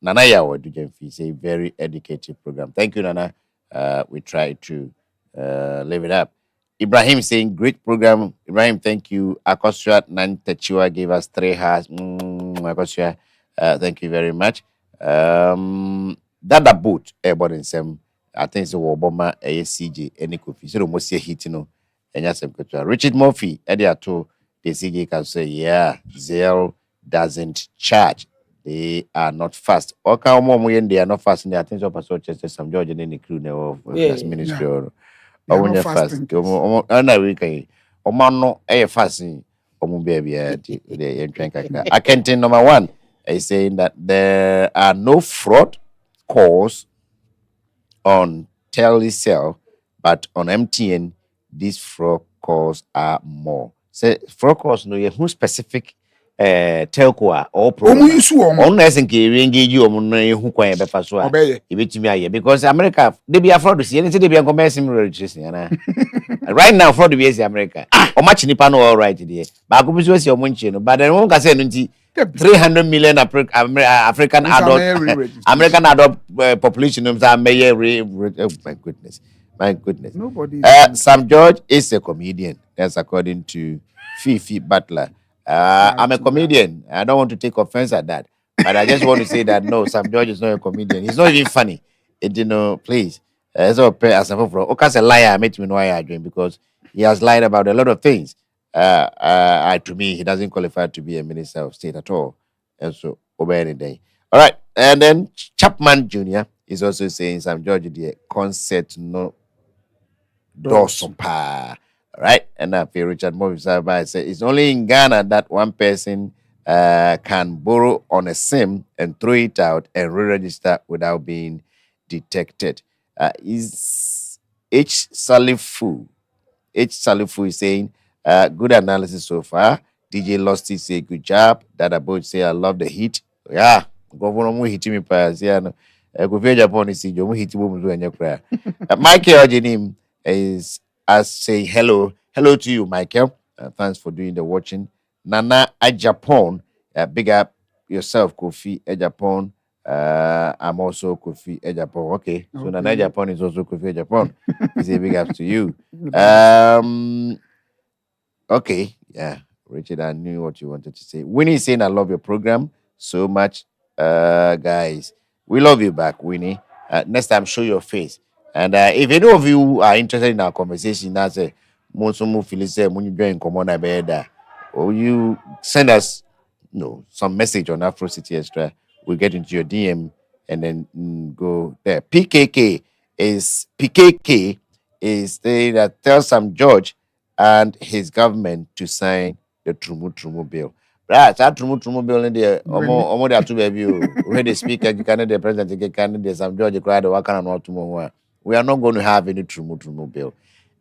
Nana Yao Dujenfi, it's a very educative program. Thank you, Nana. We try to live it up. Ibrahim saying, great program. Ibrahim, thank you. Akosua Nantechua gave us 3 hearts. Akosua, thank you very much. That boat, airborne in some, I think it's a Woboma, ACJ, any coffee. So, almost a hit, Richard Murphy, Ediato, the CJ can say, yeah, Zelle doesn't charge. They are not fast. Or when they are not fast in the attention of Pastor Chester, some George and any crew of ministry. They are Omo not nya fast fast. thinkers. Ana we kan. Omo no fasting. Omo baby the entren kaka. Akentin number 1 is saying that there are no fraud calls on telecell, but on MTN, these fraud calls are more. Say fraud calls no you who specific telco or Omu program. yusu omo. On na senke engage you omo no who kwan be fa so a. Obeye. Ebetumi aye because America they be fraud see anything they be come sim registration yana. Right now fraud be see America. O match nipa no all right there. Ba go bi so see omo nche no but then won ka say no nti 300 million African Nsa adult may re-registration. American adult population my goodness. My goodness. Nobody is thinking. Sam George is a comedian. That's according to Fifi Butler. I'm a comedian. I don't want to take offense at that. But I just want to say that no, Sam George is not a comedian. He's not even funny. Please. So as a liar, I make me know why I dream because he has lied about a lot of things. To me, he doesn't qualify to be a minister of state at all. And so, obey any day. All right. And then Chapman Jr. is also saying Sam George the concert no Dawson pa. Right? And I feel Richard Morris said it's only in Ghana that one person can borrow on a SIM and throw it out and re-register without being detected. Is H. Salifu is saying, good analysis so far. DJ Losty say, good job. Dada Boy say, I love the heat. Yeah, governor mu hit me pass. Yeah, no. Go for Japan is you hit woman to any prayer. Michael Ojenim is as say hello to you, Michael. Thanks for doing the watching. Nana Ajapon, big up yourself, Kofi Ejapon. I'm also Kofi Ejapon. Okay, so Okay. Nana Japan is also Kofi Ejapon. It's a big up to you. Okay, yeah, Richard, I knew what you wanted to say. Winnie is saying, I love your program so much. Guys, we love you back, Winnie. Next time, show your face. And if any of you are interested in our conversation, that's a most feel say when you join common or you send us some message on Afro City Extra, we'll get into your DM and then go there. PKK is saying that tell Sam George and his government to sign the Trumu bill. Right, that Trumu bill in there, almost there two baby. Where the speaker, you can the president, you can the Sam George cried or can not tomorrow. We are not going to have any Trumu bill.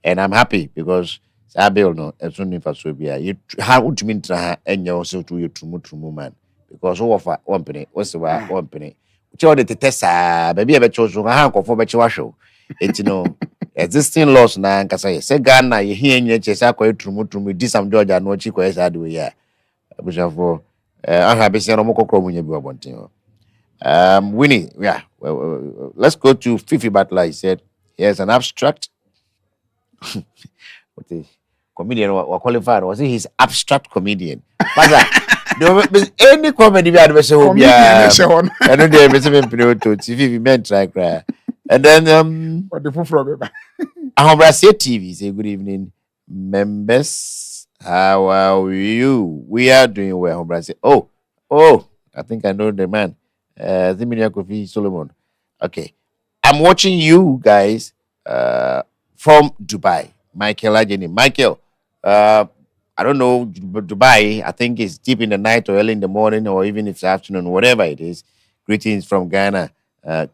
And I'm happy because that bill no, as soon as you how would you mean to and you also to your Trumu man? Because who offer one penny, what's the one penny? Which order to test, baby, I bet you so I for bet you show. It's existing laws na nkasa ye say Ghana ye hia nyi che say akoy trumu di Sam George anu chi koy say ade we ya abusafo aha be say no mokokro munye bi obonten. Winnie, yeah, let's go to Fifi Butler. He said here's an abstract what the comedian or qualified was he his abstract comedian but any comedy we had be say Comedian I know they be say me to Fifi men try cry. And then What the from Ahobrasia TV say good evening, members. How are you? We are doing well, Ahobrasia. Oh, I think I know the man. Ziminia Kofi Solomon. Okay. I'm watching you guys from Dubai. Michael Ajeni. Michael, I don't know, Dubai, I think it's deep in the night or early in the morning or even if it's afternoon, whatever it is. Greetings from Ghana.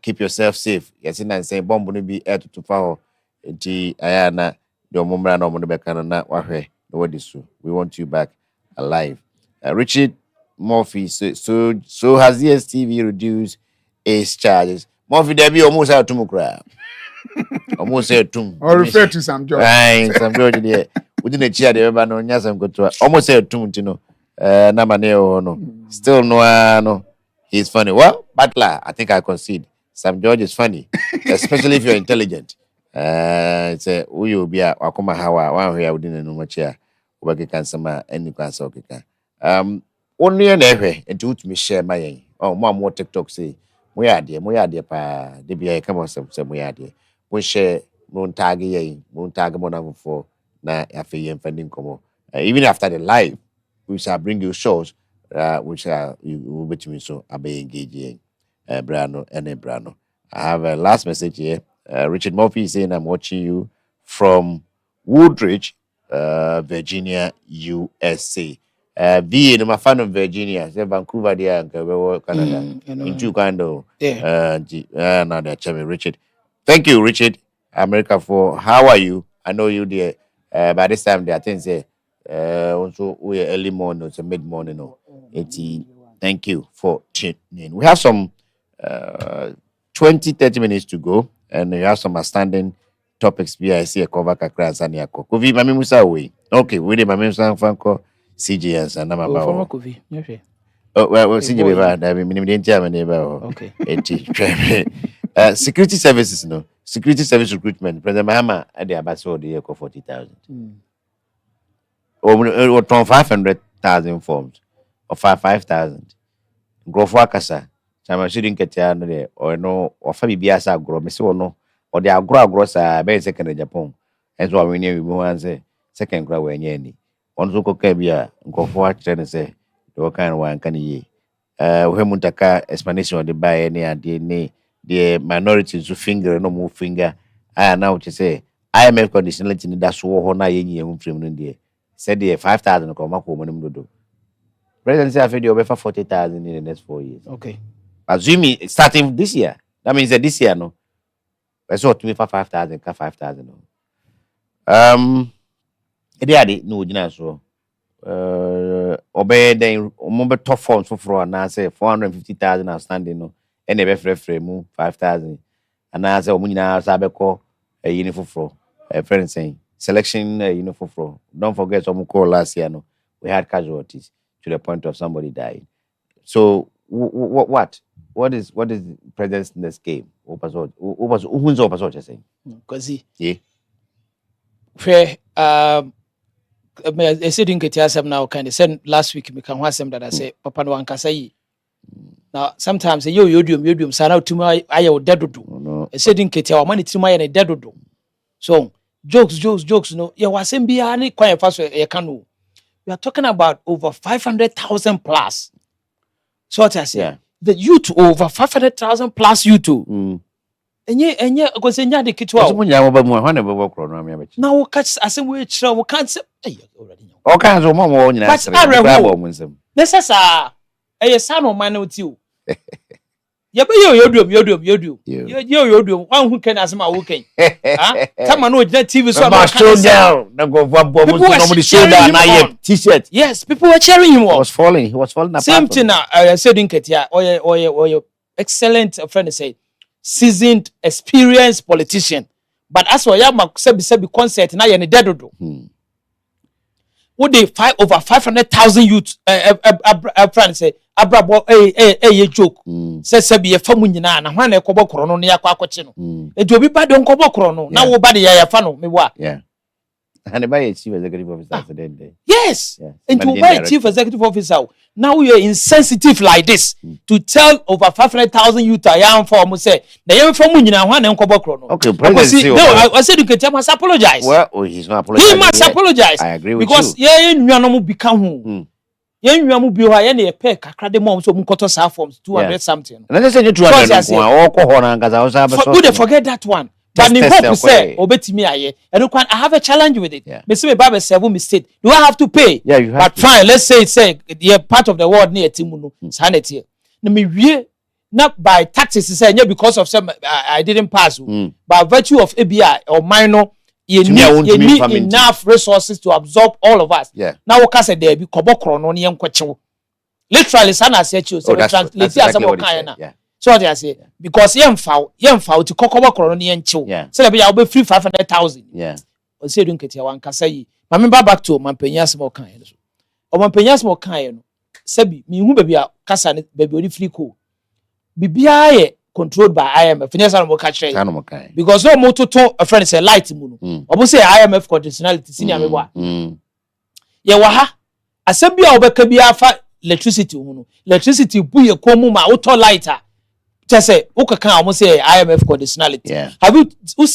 Keep yourself safe. Yes, and say bomb will be air to far. Ayana, your mumra no monobekana na wahe. No so. We want you back alive. Richard Murphy. So has DSTV reduced its charges? Murphy, there be almost out to Mukra. Almost said to or refer to Sam George. Right, Sam George there. Within a chair, the no nyasam go to almost said to no. Namaneo no. Still no. He's funny. Well, Butler, I think I concede. Sam George is funny, especially if you're intelligent. It's a you be a wakoma hawa one here within a number chair. Working can some any cancer. Only an ever and to me share my mom what TikTok say. We are dear pa. They be a come on some we are dear. We share moon tag mon for na afi and fending como. Even after the live, we shall bring you shows. Which you will be to me so I be engaging Brano and Brano. I have a last message here. Richard Murphy is saying I'm watching you from Woodridge, Virginia, USA. V in my fan of Virginia, say Vancouver, there, Canada. Into kind of another Chevy Richard. Thank you, Richard, America, for how are you? I know you there. By this time, I think say also we early morning, it's a mid morning. No, 18. Thank you for tuning in. We have some 20-30 minutes to go, and we have some outstanding topics. I see a cover kakra and yako. Kovi mami musa we. Okay, we the mami musa fanko CGS and nama ba. Former Kovi. Well, CJ beba. That we minimum didn't have any ba. Okay. Security services, no. Security service recruitment. President Mahama at the Abaso the year 40,000. Or 500,000 forms or 5,000. Grow for Akasa. Chama shouldn't get there or no or Fabi Biasa grow, Miss no or the agro gross by second in Japan. And so we knew we want say second grow when any. On Zuko Kabia, go for and say, the kind of one can ye. We muntaka explanation of the buy any and the minorities who finger no move finger. I now to say IMF conditionality that's war na yenny from India. Said the 5,000 come up woman do. President said I feel over 40,000 in the next 4 years. Okay. Assuming starting this year. That means that this year no. I saw to me for 5,000, 5,000. No, you know, so obey then remember top forms for now say 450,000 outstanding no, and a frame 5,000. And I say, Omuna Sabeko, a uniform for a friend saying selection uniform for. Don't forget some call last year no, we had casualties to the point of somebody dying. So what is the president's next game? Who's over saying? Because yeah. Fair I said in Ketiasam now kind of said last week me can want some that I say Papa no Ankasai. Now sometimes you sana to my I dead do. I said in Ketia money to my and dead do. So jokes no yeah was be any quite fast canoe. We are talking about over 500,000 plus. So what I say the youth over 500,000 plus you too. And yeah, because in the kitwa. Now catch as we can't say already. All kinds of more in that. This is a son of man with you. Yeah, but you do. One who can ask my working. Come on, that TV so down. T-shirt. Yes, people were cheering him. He was falling apart. Same thing I said in Ketia, or your excellent friend said. Seasoned, experienced politician. But as for Yama Sebi concert, now you're dead. Would they fight over 500,000 youth? A friend say, Abrabo, a joke. Says Sebi a Famunina, and when a Kobo Crono near Quacochino. It will be bad on Kobo Crono. Now, nobody a fan me what? Yeah. And by a chief executive officer today. Yes. And to buy a chief executive officer. Now you're insensitive like this to tell over 500,000 youth I am for say the young from Munina one and Kobokrono. Okay, I said you can tell must apologize. Well, he's not apologizing. He must apologize. I agree with because you. Because you no become who. You no be why any pay kakra de mom so munkoto sa forms 200 something. And let's say 200 who they forget that one. But in hope say obetimi aye and I have a challenge with it. Me say me baba 7 mistake. Do I have to pay? Yeah, you have but to. Fine, let's say the part of the world near timuno sanity. Na me wie not by taxes say because of some I didn't pass. By virtue of ABI or minor you need enough resources to absorb all of us. Yeah. Now what can say there be kobokro no ne enkochewo. Literally sana say you so translate as about kind na. So what I say because yemfa to kokobo koro no yenchiw say be ya be free 500,000 yeah o say dun ketia wan kasa yi ma me back to mampanya asem o kan ye so o mampanya asem o kan ye no sabi me hu baby a kasa ne baby odi free ko bibia ye controlled by IMF financial mo ka kire because no mo toto a friend say light mu no o say IMF conditionality senior me wa ye wa ha asem bia obeka bia fa electricity hu no electricity bu ye komu ma auto lighter just say okay can almost say IMF conditionality. Yeah. Have you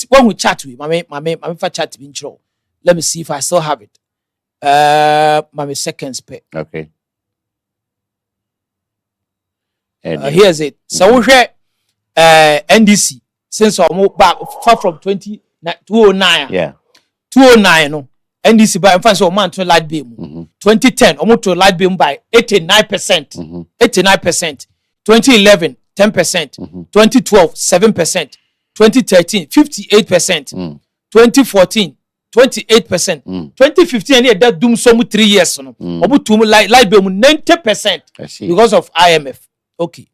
when we chat with mame for chat in intro. Let me see if I still have it. Mame seconds pay. Okay. Here's it. So we share NDC since back far from 2009. Yeah. 2009 no NDC by infancy o man to light beam 2010 almost to light beam by 89%. 89%. 2011 10%. 2012 7%. 2013 58%. 2014 28%. 2015 and that doom some 3 years no. Obu to light beam 90% because of IMF. Okay.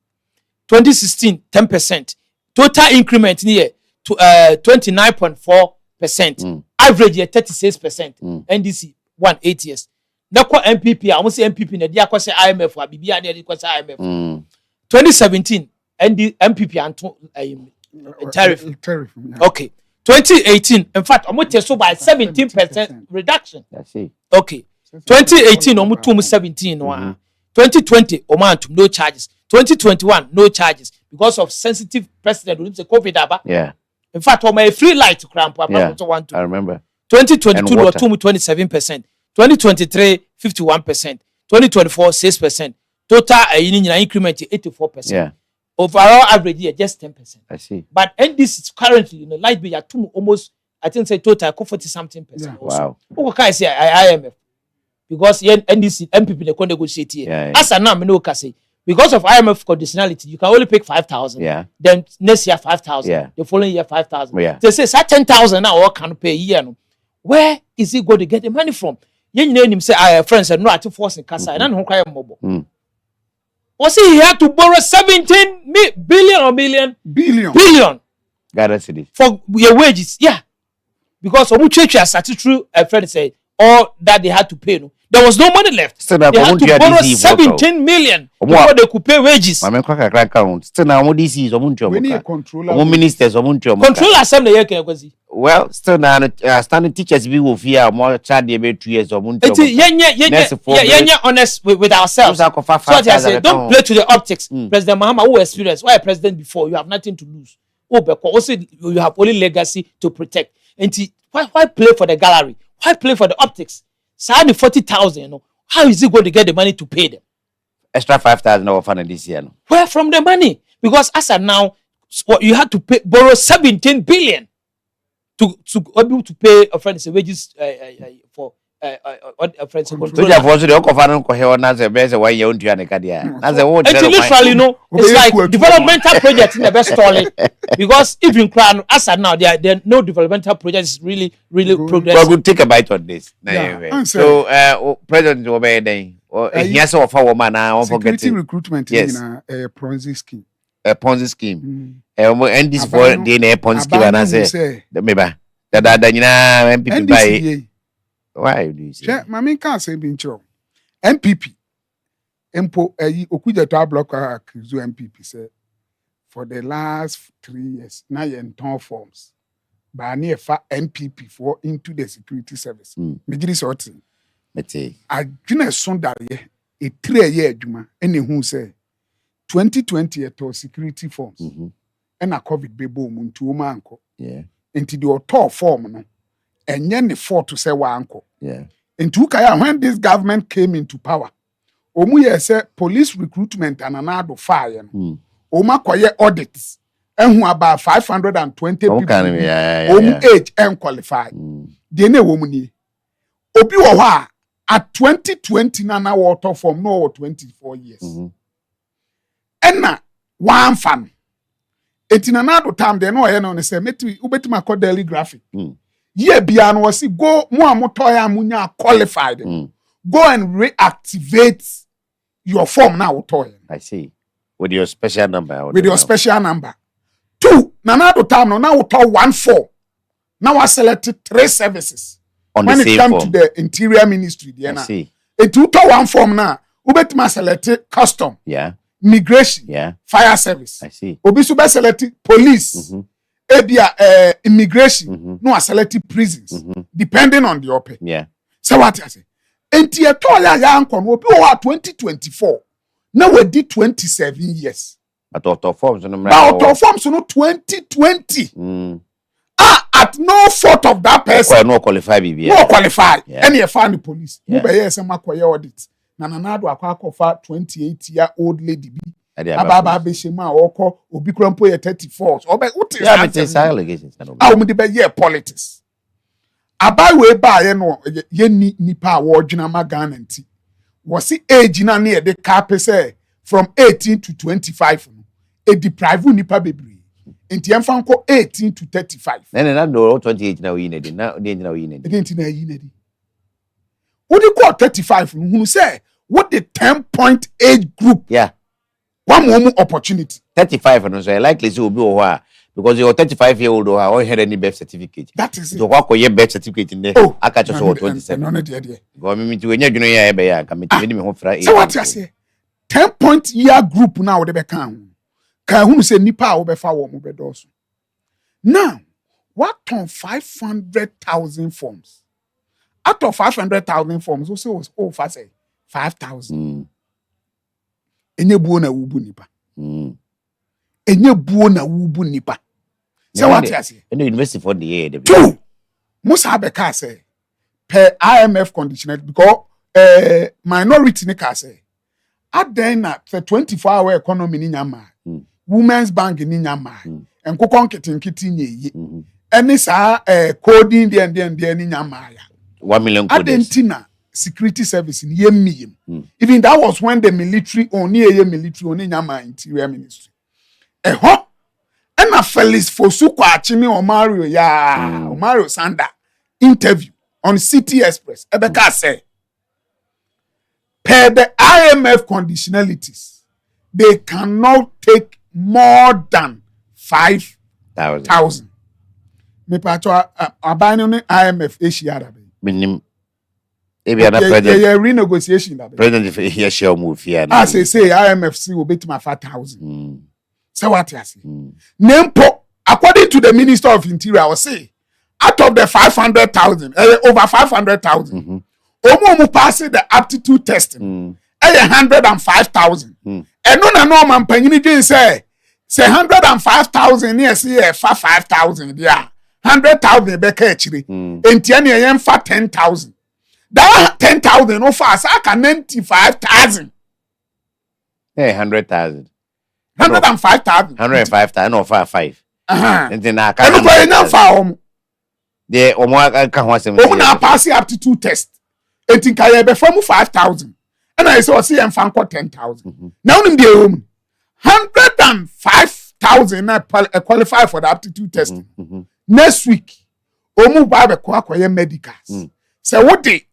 2016 10%. Total increment near to 29.4%. Average year 36%. NDC 8 years. Now MPP, I almost say MPP na dia kwase IMF wa bibia na dia kwase IMF. 2017 MPP anto tariff. Okay. 2018 in fact almost so by 17% reduction. Okay. 2018 almost 17 no. 2020 almost no charges. 2021 no charges because of sensitive precedent with the COVID aba. Yeah. In fact, on my free light cramp, I remember. 2022 or 27%, 2023 51%, 2024 6%. Total increment 84%. Yeah. Overall average year just 10%. I see. But and this is currently light bill at almost I think say total 40 something percent. Yeah. Wow. Who can say IMF because NDC MPP they can negotiate here. Yeah. As a now me no can say. Because of IMF conditionality, you can only pick 5,000. Yeah. Then next year 5,000. Yeah. The following year 5,000. Yeah. They say 10,000 now all can pay a year. No. Where is he going to get the money from? You name him say friends said no at force in Casa and don't cry mobile. Was he had to borrow 17 billion or million? Billion. Guarantee For your wages, yeah. Because of church has true a friend said all that they had to pay. No. There was no money left. Still they had to borrow 17 million before they could pay wages. Still now DC is we need controller. Ministers control assembly here can well, still now standing teachers we will fear more child they 2 years or honest with ourselves. So I say, don't play to the optics. President Mahama who experienced why a president before you have nothing to lose. Also you have only legacy to protect. And why play for the gallery? Why play for the optics? So 40,000, you know, how is he going to get the money to pay them? Extra 5,000 over funding this year. No? Where from the money? Because as of now, you had to borrow 17 billion to be able to pay a friend's wages for a friend's control. Literally, no, it's like developmental projects in the best story. Because even as of now, there are no developmental projects really progressing. Well, we'll take a bite on this. Yeah. So, President Obey, yes, of our woman, I won't forget recruitment in a Ponzi scheme. A Ponzi scheme. And this for the Ponzi scheme, and I say, the maybe that MPP by. Why do you say? Mammy can't say being true. MPP. Empo Okuja to block accuse MPP say for the last 3 years, now you're in town forms. But near MPP for into the security service. Major sorting. I didn't son that year a 3-year juma any who say 2020 to security forms and a COVID baby moon to manko. Yeah. Into the auto form no. And then the 4 to say wanko. Yeah. In Tukaya, when this government came into power, Omu say police recruitment and another fire. Oma kwaye audits. And who about 520 people. Omu age and qualified. Dene woman. Obi wa at 2020 na water form no 24 years. And na one fan. It's in another time they know I say meti ubeti call daily graphic. Ye biano wasi go mo motoya munya qualified. Go and reactivate your form now toy. I see. With your special number. With your special number. 2, another time no now to 1 form. Now I selected 3 services. On when the it comes form. to the interior ministry, I see. It to 1 form now. Ubeti selected custom. Yeah. Migration. Yeah. Fire service. I see. Obi sube selected police. Ebia immigration. No selected prisons. Depending on the open. Yeah. So what I say? Enti etoya ya ankon obi o 2024. Now we did 27 years. But auto forms no But auto forms no 2020. At no fault of that person. Well, no qualify BB. No qualify. Yeah. Any find the police. Yeah. Ube yes and makoye audit. Na nanado akwa 28-year-old lady bi. Ababa beshema oko obi krampo ye 34. Obe uti. Yeah, but it's allegations. How many be year politics. About we buy no ye nipa wardwina ma Ghana nti. Was the age na near the cap say from 18 to 25 no. E deprive nipa bebree. Nti emfa nko 18 to 35. Na do 28 na we need na dey na we need. Nti na yi na di. What do you call 35 no hunu say what the 10-point age group. Yeah. One more opportunity. 35 no so likely say obi o ho because you're 35-year-old or had any birth certificate. That is it. So what your birth certificate in there? Oh, I catch us all 27. No, dear. Go me to any junior year by ya come to me home for. So what you say? 10-point year group now they be can who say nipa wo be fa wo mo be doso. Now, what on 500,000 forms? Out of 500,000 forms, who say was for say 5,000. Enye buo na wubu nipa. Enye buo na wubu nipa. So what you say? In the university for the year. Two. Musa Beka say per IMF conditionality because minority ne ka say at then na 24-hour economy ni nyama. Women's bank ni nyama. Enkoko nketinkiti nye. Any sa coding there ni nyama ya. 1 million codes. Adentina security service in yemiyem. Even that was when the military only nyama interior ministry. Eho and a Felix Fosu Kwachimi or Mario Sanda interview on City Express. Ebeka say per the IMF conditionalities, they cannot take more than 5,000. Me pato abano IMF Asia Minim. Ebi ana president. Yeah, renegotiation that. President here share move here. I say IMF see will bet my 5,000. So what you say? Nempo, according to the Minister of Interior, I will say out of the 500,000, over 500,000, omo passing the aptitude testing, 105,000. And no man panyini say 105,000 yes, yeah, 5,000, yeah, 100,000 beka actually, and tiani yem for 10,000. That 10,000 no fast, I can 95,000. Hey, 100,000. 105,000. 105,000 no 5. And then I can't. The omo can want some. Omo na pass aptitude test. And think I be from 5,000. And I saw see and fanko 10,000. Now nim dey home. 105,000 na qualify for the aptitude test. Next week, omo ba be kwa medicals. Say what the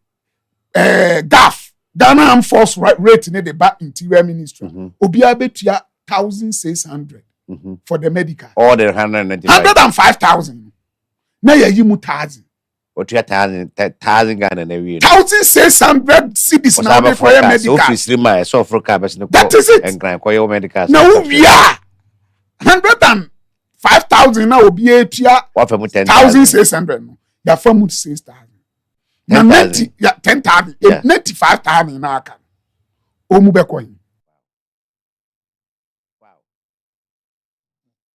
GAF Ghana Armed Force rate in the back interior ministry. Obi abetua 1,600 for the medical. All the 105,000. Now you mu 1,000. Or 1,000 Ghana every 1,600 cities now for your medical. That is it. And grant for your medical. Now we are 105,000 now will be 1,600. You from 6,000. Now 10,000. 95,000 in our country. Omu be coin.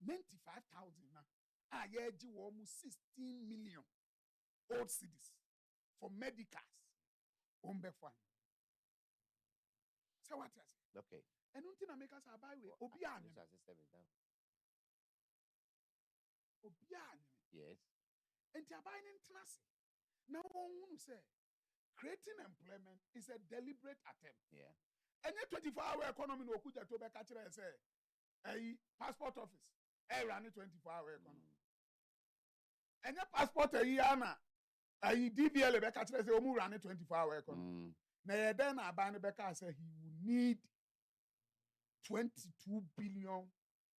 95,000 now. I heard you almost 16 million old cities for medicals. Fine. So what is it? Okay. And until I make us a buy way. Obian. Yes. And you're buying in class. Now one say creating employment is a deliberate attempt. Yeah. And the 24-hour economy no kuja to be catch say passport office. Run 24-hour economy. And your passport yana DBL be catch say omu run 24-hour economy. Now then abani beka say he will need 22 billion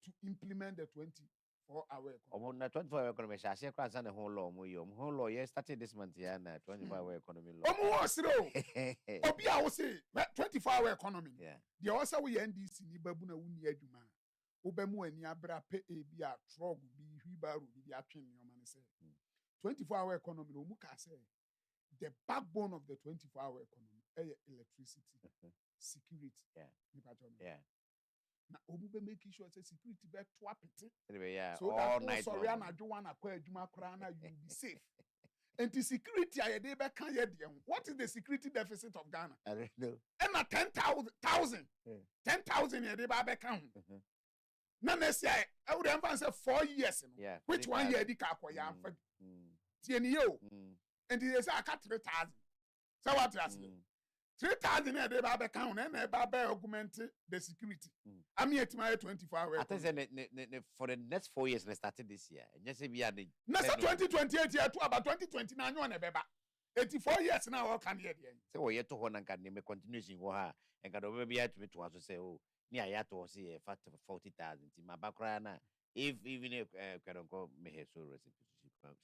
to implement the 24-hour economy. Na 24-hour economy, I say cross and whole law. Whole law, yes, started this month, yeah, 24-hour economy law. Obi, I will say 24-hour economy. Yeah. The also we NDC ni babuna uni eduma. Obemu eni abra pe ebi a trog bi hwibaru bi atwen ni o man say. 24-hour economy no muka say the backbone of the 24-hour economy electricity, security. Yeah. Na obube make sure say security be to apete. Yeah. So all that night. Sorry, na do one akwa adwuma kra na you will be safe. And the security I dey be kan ye de. What is the security deficit of Ghana? I don't know. And na 10,000. 10,000 ye dey be kan. Na next year, I would say 4 years. Yeah. Which 1 year di ka akoya? Tie ni yo. And they say I cut 3,000. So what you say? 3,000 na dey ba count na e ba augment the security. I mean it my 24 hours. I think say for the next 4 years, let's start this year. And just say we are the next 2028 year to about 2029 you na beba. 84 years now all can hear there. Say we yet to hold and can name continuation go ha and can over be to me to also say oh near yet to see a fat 40,000 in my background na if even if can go me so recipe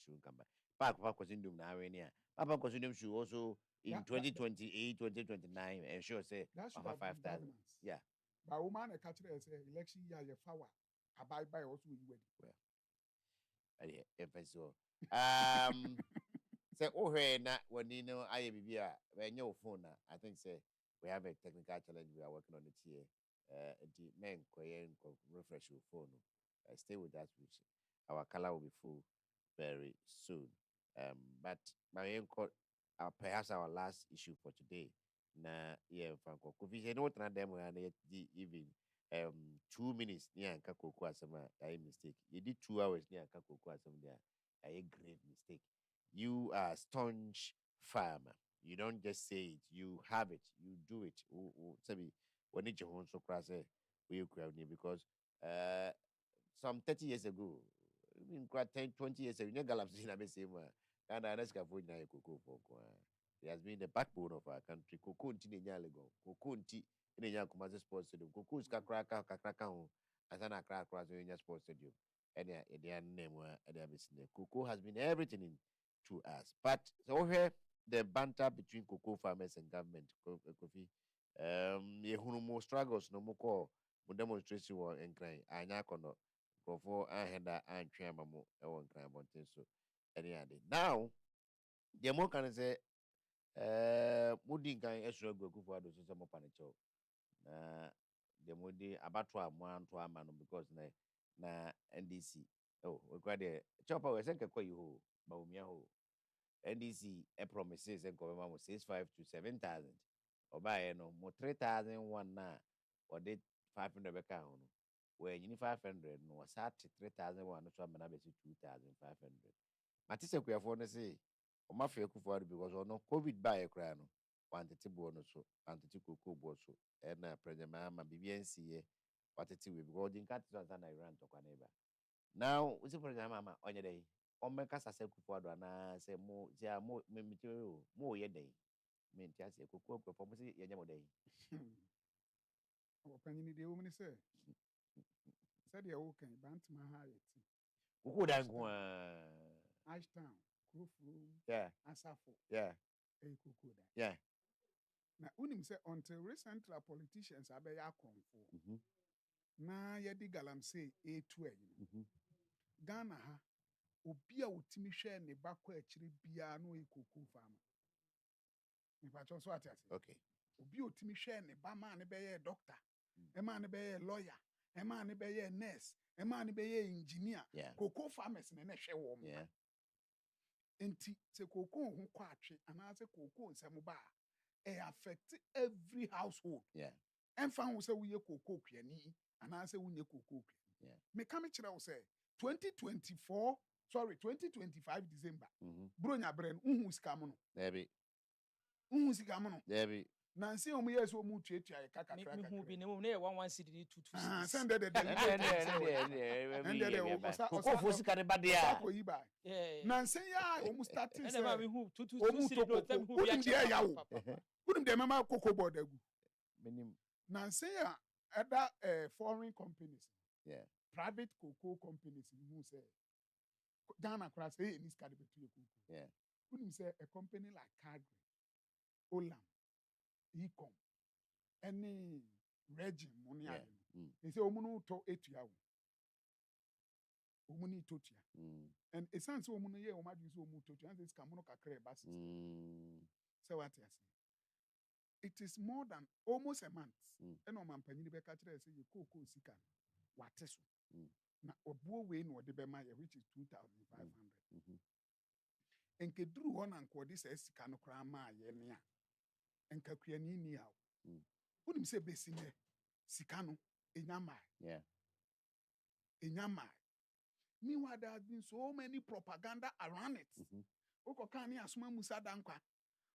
should come back was in doom now near papa consume should also in 2028 2029 and sure say that should 5,000 yeah but woman a catch say election year your flower abide by also you wedding well so say oh hey na when you know I be when your phone I think say we have a technical challenge we are working on it here the men refresh your phone stay with us which our color will be full very soon but my perhaps our last issue for today na yeah franco coffee no na them even 2 minutes near kakoko asema a mistake you did 2 hours near kakoko asema there a grave mistake. You are a staunch farmer. You don't just say it, you have it, you do it. Sabi, when it's your own so crass, we because some 30 years ago, I mean, quite 10, 20 years ago, you know, Galapsi na be same. And I ask for na cocoa for it has been the backbone of our country. Cocoa nti ne nyalego. Cocoa nti ne nyal sports stadium. Cocoa is kakraka ho. Asana krakra so in sports stadium. And their name and their business. Cocoa has been everything in to us. But so here the banter between cocoa farmers and government, Kofi, ye more struggles no more call demonstration war and crying. Anya kono grofo and henda and triamamo and crying about so any other. Now the more can say mudi kan esro gbeku for ado so mo panicho na the mudi abatwa mo anto ama no because na NDC oh we got the chopper we senke kwa you ba umia ho NDC promises and government was 6,500 to 7,000 oba no mo 3,001 na or did 500 beka no where you 500 no was at 3,001 so am na be 2,500 matise kuyafo no say o ma fe kufuwa because ono covid ba e kra no wantete bo no so antete koko bo so e na president ma BBNC ye watete we because din kat so na Iran to kwa neighbor now we say president mama onye dey o meka sase kufuwa do na say mo tia mo meteo mo ye dey me ntia se koko kofo mo say ye nyamo dey o panyin de o mini say said ya wo kan bantama ha yeti koko dan ko Ashtown Krofro yeah Asafo yeah koko da yeah na unim say until recently politicians abe ya kromfo na ye di galamsey etu ayi Ghana ha obi a otimi hwe ne bakọ akire bia no koko farmer me pa cho so atiase okay obi otimi hwe ne ba ma ne be ye doctor e ma ne be ye lawyer e ma ne be ye nurse e ma ne be ye engineer koko farmers ne hwe wo mo enti se koko ho kwa atwe ana se koko nsem ba e affect every household emfa ho se wo ye koko kwiani ana se wo nye koko kwiani me ka me kire wo se 2025 December. Bronya bren unhu sika mo no. Debi. Unhu sika mo no. Debi. Na nse omu yes omu tuatua ye kaka kaka. Me hu bi ne mo na 11 cedi 22 cedi. Ah, send the Koko fo sika ne bade a. Na nse ya omu starting say. Na ma me hu 22 cedi do tem hu bi a che. Unim de mama koko board agu. Menim. Na nse ya other foreign companies. Yeah. Private cocoa companies who say Ghana cross hey in this category to cocoa. Yeah. Wouldn't say a company like Cadre, Olam, Ecom, any regime money. They say omunu to etuya. Omuni totia. And a sense omunu ye omadu so omu totia and this kamono kakre basis. So what I say? It is more than almost a month. And Oman Panini Becatre say you cocoa sikan. What is na obuo we no de be ma which is 2,500 enke duru ho na nko de sa sika no kra ma ye ne a enka kuani ni hawo unim se besi ne sika no enyama meanwhile there has been so many propaganda around it Oko kani asuma Musa Dankwa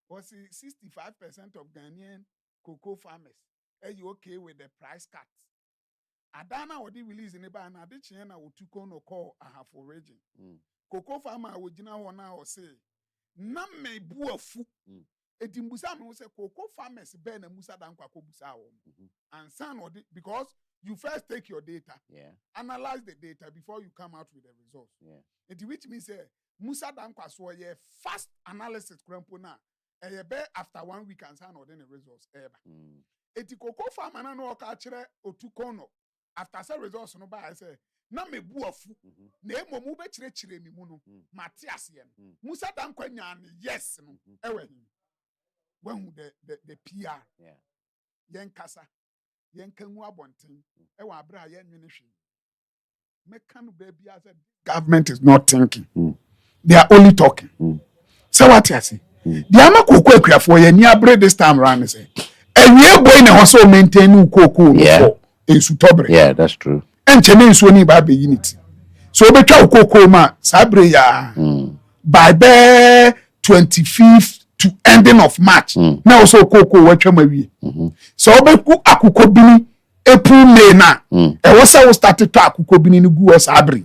was 65% of Ghanaian cocoa farmers. Are you okay with the price cut? Adana what release in the ban, I did China or to no call I have for region. Cocoa farmer would you know now say, Nam may boo a foot. Eti Musa no say cocoa farmers ben and Musa Dankwa ko busa and son or because you first take your data, analyze the data before you come out with the results. Eti which means say Musa Dankwa so ye fast analysis krampona e be after 1 week and son or then the results eba. Eti cocoa farmer na no ka kire otukono after say results no ba say na me bu afu na emomu be kire mi mu no Matias ye Musa Dankwa nya yes no ewe him. When the PR, yen kasa, yen kengu abontin, ewa abra yen ministry. Mekanu baby as a government is not thinking. They are only talking. So what you say? The ama koko ekua for ye ni abre this time around say. Ewie boy na so maintain koko no in Sutobre. Yeah, that's true. Enche ne nso ni ba be unity. So obetwa koko ma sabre ya by the 25th to ending of March. Now so koko watcha mawie. So obeku akuko bini April May na. E wo say we start to akuko bini ni gu us abri.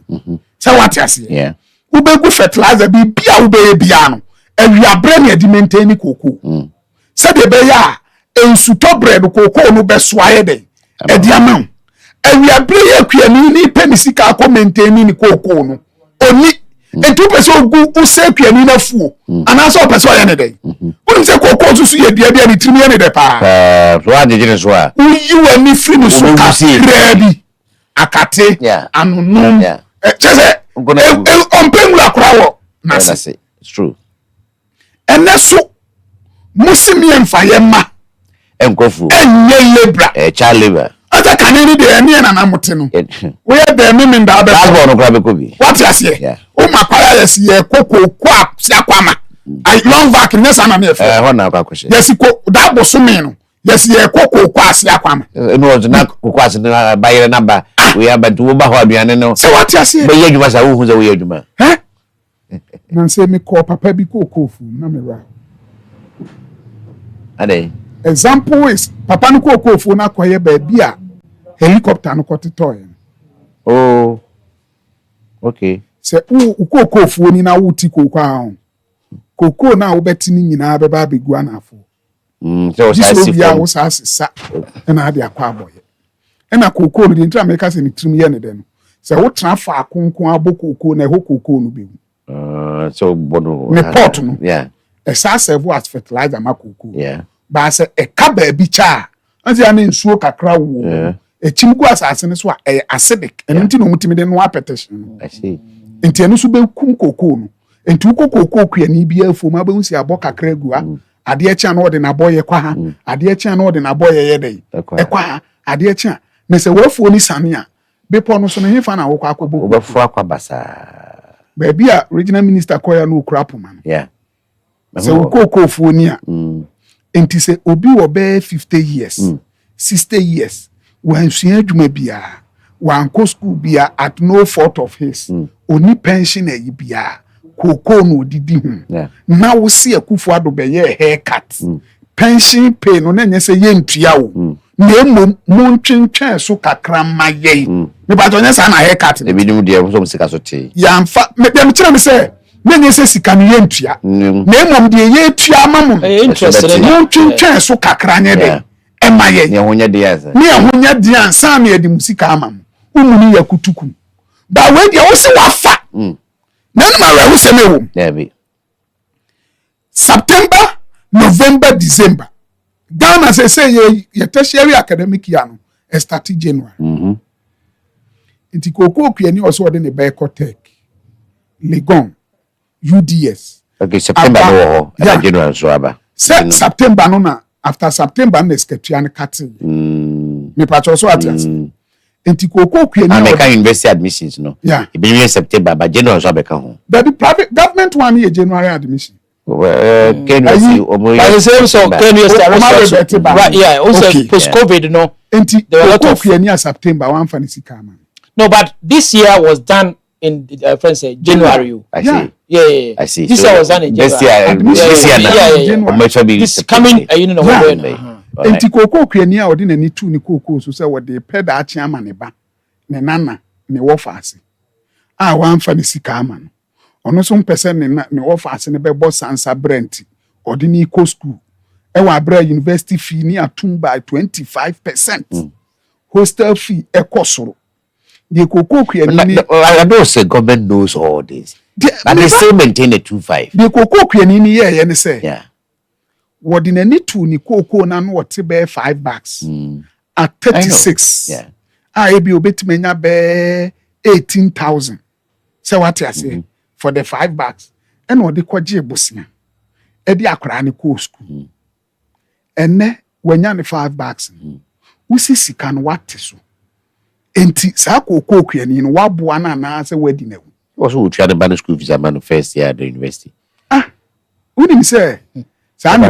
Say what you say? Yeah. Ubegu fertilizer bi bia ube bia no. Ewia bre na di maintain koko. Say de be ya ensuto bre no koko no be soaye den. E di amam. Ewia bre ye kwani ni penisika akọ maintain ni koko no. Oni entu pese ogu use kwani na fuo. Anaso pese oye ne den. Wonu se koko susu ye bia bia ni trimi ye ne de pa. So adjire so a. Uyi wani free no so ka ready. Akate anunum. Chese ompemula krawo na say it's true. Eneso musimi emfa ye ma enkofu enye lebra child labor ata kanini de ene na namote no we dey me nda be passport no kra be ko bi what you say o makwara yes ye koko kwa siakwama I long back nessa na me fe ho na kwa kwese yes ko da boso me no yes ye koko kwa siakwama no was na koko as na bayere na ba we have to ba ho aduane no so what you say be ye adwuma sa wo hu za we adwuma na say me call papa bi koko fu na me ra ade example is papa no koko fu na koye ba bia helicopter no kotetoy oh okay se u koko fu ni na wuti koko ahun koko na wo beti ni nyina be ba begu anafo so ya wo sa sesa na ade akwa aboye na koko no di ntra America se ni trim ye ne de no se wo tra fa akonkon abokoko na ho koko no be so bono ne pot no esa serve as fertilizer makoko ba se e ka ba bi cha anzi ana nsuo kakra wo e chimgu asase ne so acidic eno nti no mutimi de no appetition I see enti eno so be kum koko no enti koko kuani bi afom abunsi abo kakra gua ade echa na ode na boye kwa ha ade echa na ode na boye ye dai ekwa ade echa na se wafuo ni sane a bepo no so no hefa na wokwa akobo obafu akwa basa ba bia regional minister koya no krapo man se ukoko fuo ni a enti se obi wo be 50 years 60 years wan sua adwuma bia wan ko school bia at no fault of his oni pension ayi bia koko no didi hu na wo se akufo ado be ye haircut pension pay no na nyese ye ntua wo na emom montwentwen so kakra maye me ba tonye sa na haircut e bi dum de so sika so te ya mfa me dem kire me se na nyese sika no ye ntua na emom de ye tua mamum interested montwentwen so kakra nye de emaye ne honya de yaza ne honya de ansa na ye de musika amam umuni yakutuku ba we de wo se wafa nanu ma we wo se me wo be September November December Ghana say ye tertiary academic year no start January nti koko kuani also de ne Tech Legon UDS okay September no ho January so aba September no na after September na sketua ne kate me patcho so atias nti koko kuani American university admissions no e be in September but January so abeka ho the private government one year January admission can you see by the same so can you start right yeah also post COVID no nti koko kuani September one fancy kama no but this year was done in friends say January I see Yeah. I see. This So year was done in this January. year, this year now. Yeah. How much will be This coming, you know, Yeah. we're Enti koko kwani a odi na ni tu ni koko so say wode pɛ da ache ama ne ba ne nana ne wofa ase a wanfa ne sika ama no ono so mpɛsɛ ne wofa ase ne bɛbɔ sansa brent odi ni ko school e wa bra university fee ni atum by 25%. Hostel fee e kosoro the koko kwani I don't say government knows all this. But they still maintain the 2.5. the koko kwani ni ye ne say Yeah. wode na ni tu ni koko na no wote be $5 at 36. Yeah. Ebi obetime nya be 18,000. Say what you say for the $5. And what they kwaje bosia. E di akra ni ko school. Ene wanya ni $5. Usi sika no wate so. Enti sa koko kwani no waboa na na say wadi na. Also, we try to ban school fees man first year at the university. Unim say sa na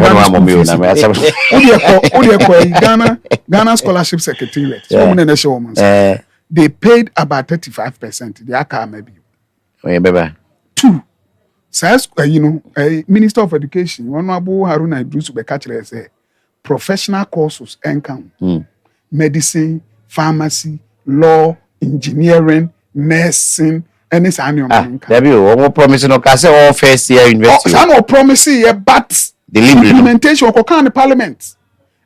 Ghana Scholarship Secretariat. So many show man. They paid about 35%. The aka maybe. Oh, yeah, baby. 2. Says Minister of Education, Honorable Haruna Idris Bekachile say professional courses income, medicine, pharmacy, law, engineering, nursing, and it's annual income. There you go. Promising no case all first year university. No promising but the implementation of the parliament.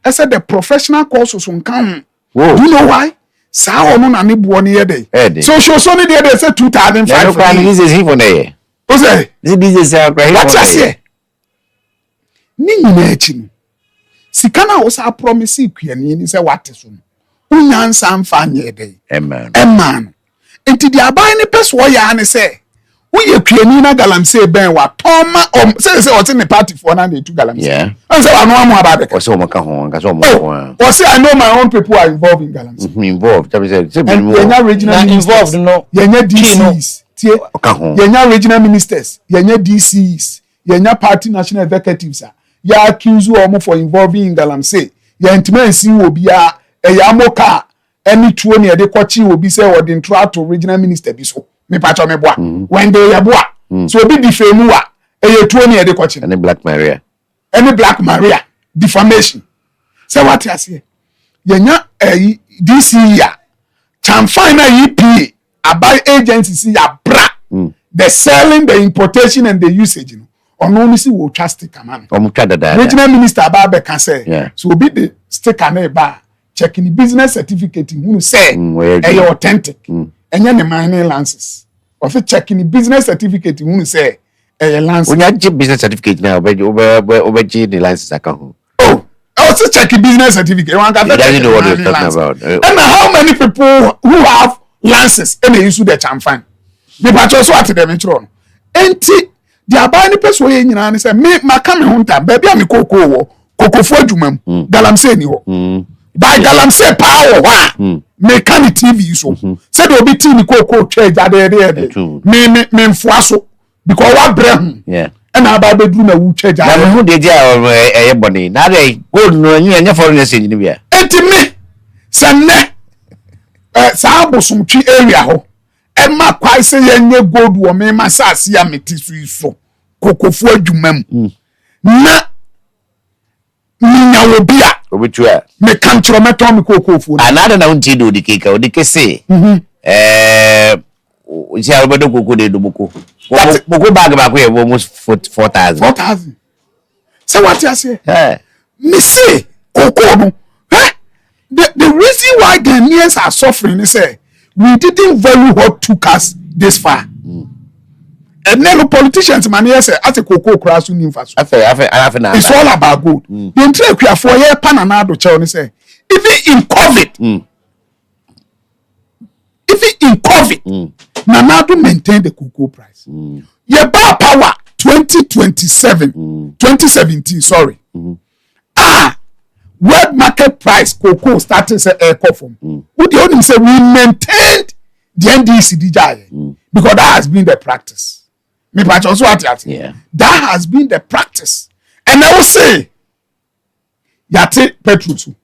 I said the professional courses won't come. Whoa. Do you know why? Sa ono na ne buo ne yede. So show ne dey say 2005. This is even there. O say this is what you say? Ni nyina achi no. Sika na wo sa promise kuani ni say what so no. Unyansa amfa nye dey. Amen. Enti di aban ne peso ya ne say woye kuani na galamsey ben wa toma say what in the party for na dey tu galamsey. Yeah. I say anu amu ababe. O say o maka ho, nka say o mo ho. O say I know my own people are involved in galamsey. Involved. Tell me say yenya regional involved no. Yenya DCs. Yenya regional ministers, yenya DCs, yenya party national executives. Ya accuse omo for involving in galamsey. Ya intimen si obi a ya moka any tuo ne de kwachi obi say o de intro to regional minister bi so. Me pa cho me boa. When they ya boa. So obi defame wa e tuo ne de kwachi. Any Black Maria. Defamation. Say what you say. Yenya DC ya chamfine na EPA abai agencies ya bra. The selling, the importation and the usage, ono ni si wo twa sticker man. Regional minister Ababe can say, so be the sticker na ba checking the business certificate who say e authentic. Enye ne mining licenses. Of checking the business certificate who say e license. When you business certificate now, obeji the license account. Also check the business certificate. One can doesn't know what you're talking about. And how many people who have licenses and they use the champagne? The patcho so at them intro. Enti the abai ni person we nyina ne say me maka me hunta baby am koko wo kokofo adwumam galamsey ni ho. By galamsey power wa me kan TV so. Say the obi ti ni koko twa jade me mfoa so because wa brɛ yeah. And about bedru na wu twa jade. Na who dey there body. Na dey gold no anya foreign exchange ni bia. Enti me sanne sa abosomtwi area ho. Emma kwai se yenye gold wo me masase ya metisu so kokofo adwumam na nya wo bia obetua me kantro meton me kokofo anada na unti do dikeka odikese usi albedo koko de do boko bag ba ko e almost 4,000 so what you say me say koko no the reason why Ghanaians are suffering is we didn't value what took us this far. And then politicians man here say as a cocoa crash in faso. It's all about gold. The trade we are for year pananado chow say even in COVID Nanado maintain the cocoa price. Ye bar power 2017 sorry. World market price cocoa started say air from. What the only say we maintained the NDC DJ because that has been the practice. Me patch also what that has been the practice. And I will say yate petrol too.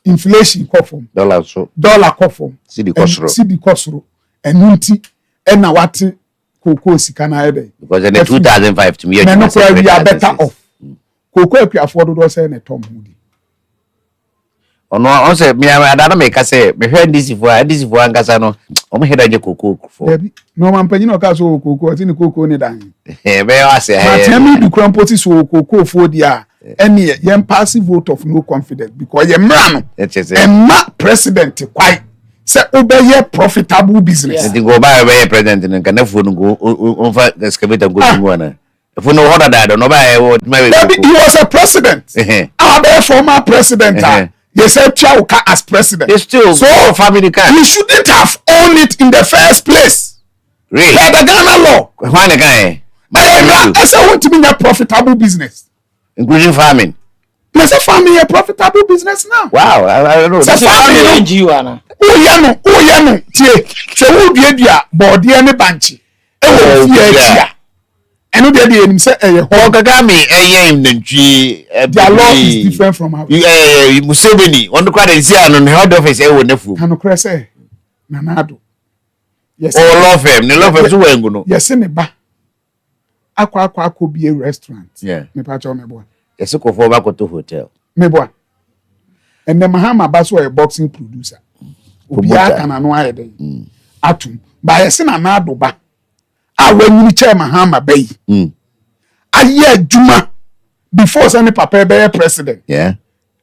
Inflation come from dollar come from CD Kosro and nunti and na what cocoa sika na ede. Because in the 2005 to me, we are better off. Cocoa if you afford to say na Tom Moody. Ono on say me adana make say me heard this for ankasa no o me head anye cocoa for. No man panyin o ka so cocoa ti ni cocoa ni dan. Be wa say ma tell me the crampoti so cocoa for dia any yem passive vote of no confidence because ye mra no. And ma president quite say obey profitable business. They go buy a president and can afford go on excavator go to one. If we know how that no buy what maybe he was a president. Our former president. They said Chauka as president. They still so family can. He shouldn't have owned it in the first place. Really? For the Ghana law. Why the guy? I say want to be a profitable business. Including farming. Let's say farming a profitable business now. Wow, I don't know. That's a family NGO, Anna. Oh, yeah, tie. So who be dia body any banchi. Yeah. And they didn't say Ogagami nantwi their law is different from ours. Museveni on the quite say on head office e won nafu. Kanu kre say nanado. Yes. Oh law firm, the law firm so wengu no. Yes ne ba. Akwa be a restaurant. Yeah. Me pa cho me boy. Yes ko for back to hotel. Me boy. And the Mahama Baso a boxing producer. Obi aka na no ayede. Atum. Ba yes na nanado ba. When you chair Mahama Bay. Aye Juma before sending Papa Bay president. Yeah.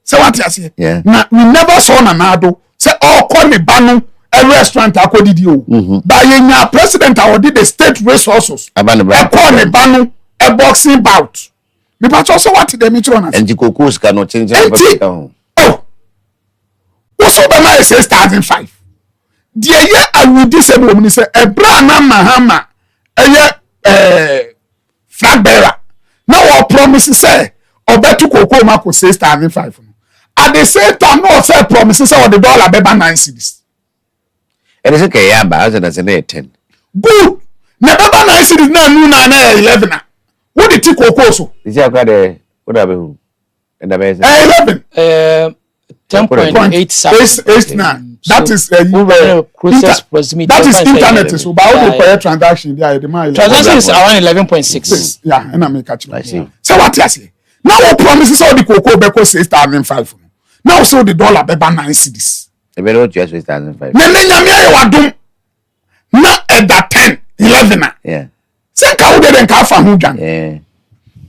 So what you say? Yeah. Now we never saw Nanado say call me Banu a restaurant I did you. But your president I did the state resources. I call me Banu a boxing bout. But also what they meet on us. And the cocos cannot change oh. What's over my 2005? The year I will disable when say a brand Mahama. Flag bearer. Now our promises say obetu cocoa mako 6,500. At the same time, no say promises say the dollar beba 9 cedis. It is okay, yeah, but as an 10. Good. Na beba 9 cedis na nu na 11 na. What did you cocoa so? Is that what have you? And the 11. 10.87. 8 that is that is internet so but how the transaction there the man transaction is around 11.6. Yeah, and I make catch. I see. So what you say? Now what promises all the cocoa beko 6,500. Now so the dollar beba 9 cedis. The better what you 6,500. Na nyame aye wadom. Na at that 10, 11 na. Yeah. Say ka wo de nka fa ho dwan. Yeah.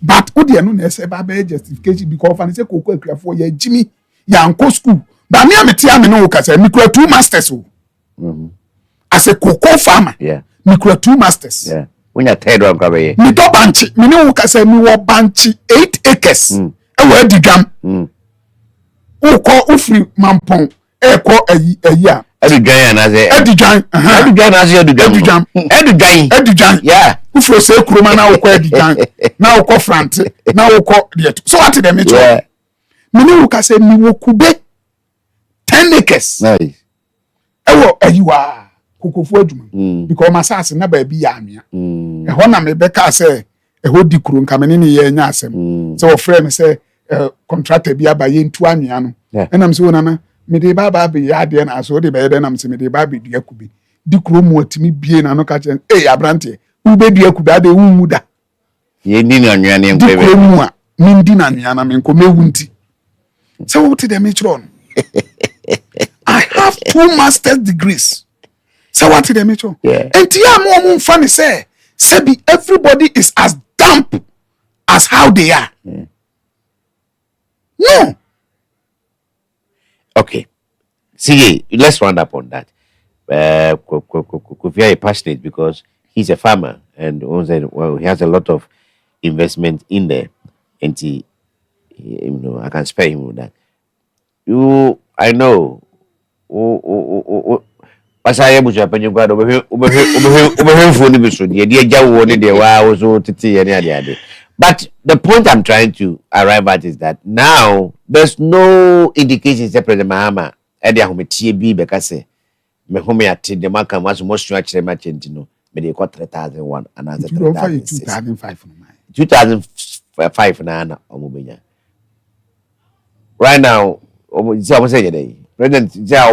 But wo de no na say ba be justification because fan say cocoa akuafo ya jimi ya nko school. But me ametia me no ka say me kura 2 masters o. As a cocoa farmer. Yeah. Me kura 2 masters. Yeah. When you third one come here. Me do banchi. Me no ka say me wo banchi 8 acres. E wo adigam. Wo ko ofri mampon e ko ayi a. Adigwan na say. Adigwan. Adigwan na say adigwan. Adigwan. Yeah. Ufro say kuroma na wo ko adigwan. Na wo ko front. Na wo ko there. So what dem me Yeah. Me no ka say me wo kube 10 acres. Nice. Ewo ayiwa kokofo adwuma because masase na ba bi ya anwea ho na me beka say ho di kuro nka me ne ye nya asem so wo frame say contractor bi aba ye ntu anwea no enam se wona na me de ba be ya de na so de be de nam se me de ba be dua kubi di kuro mu atimi bie na no ka chen abrante u be dua kubi ade wu mu da ye ni na anwea ne nkwe be di kuro mu a me ndi na anwea na me nko mewu nti so what de me chron I have 2 master's degrees. So what did they make sure? Yeah. And tia funny say everybody is as damp as how they are. Yeah. No. Okay. See, let's round up on that. Kofi is passionate because he's a farmer and he has a lot of investment in there. And I can spare him with that. I know. Pasaya buja penyu kwado obehwe phone bi so de jawo ne de wa so titi ye ne ade. But the point I'm trying to arrive at is that now there's no indication that President Mahama e de ahometie bi be ka se me home ate de maka maso mo sua kire ma chenti no me de ko 3,001 and as 2005 2005 na omobenya. Right now, say president ja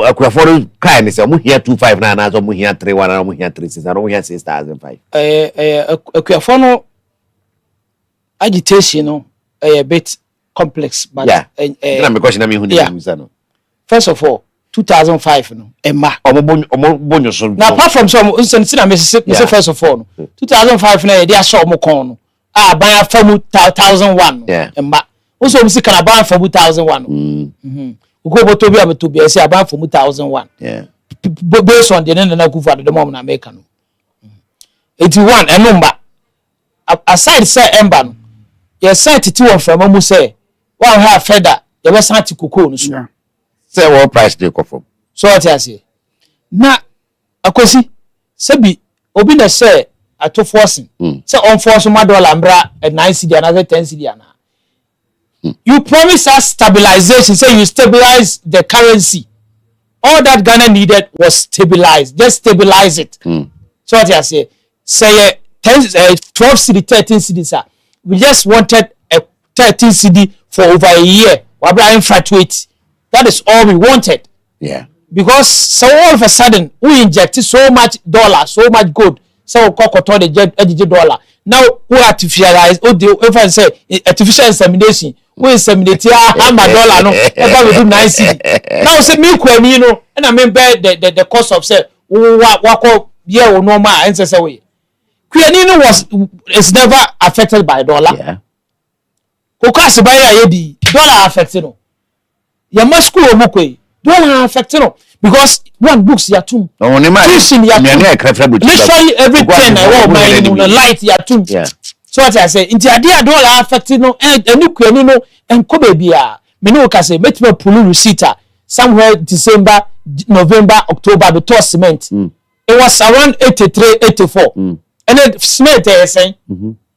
akwafo kai ne se omo here 25 na na so omo here 31 na omo here 36 na omo here 6005 akwafo no agitation no a bit complex but yeah na me question na me hu ni musa no first of all 2005 no emma omo bonyo so now apart from some instance na me say first of all no 2005 na dey asho omo kon no ban afamu 1001 emma also we see can ban afamu 1001 uko boto bi abeto bi say ban afamu 1001 based on the na kufu at the moment na America no 81 enomba aside say emba no yes site ti won from mu say one have feather the best anti cocoa no so say what price dey come from so what I say na akosi sabi obi na say ato forcing say on force ma dollar mbra 9 cedi another 10 cedi ana you promise us stabilization say you stabilize the currency all that Ghana needed was stabilized just stabilize it so what I say 12 cedi 13 cedi sir we just wanted a 13 cedi for over a year wabra inflate that is all we wanted because so all of a sudden we injected so much dollar so much gold so we kokoto the dollar now we artificialize if I say artificial insemination we inseminate hammer dollar no ever we do 9 cedi now say me kwani no and I mean the cost of say wako yeah no normal and say we kwani is never affected by dollar kokasi buy ya dollar affected no ya masku omukwe dollar affected no because one books ya tum tuition ya literally everything I want my light ya tum so what I say inti ade dollar affected no eni kwani no enko baby a me no ka say metima pulu receipt somewhere December November October the tour cement it was around 83 84 and then cement saying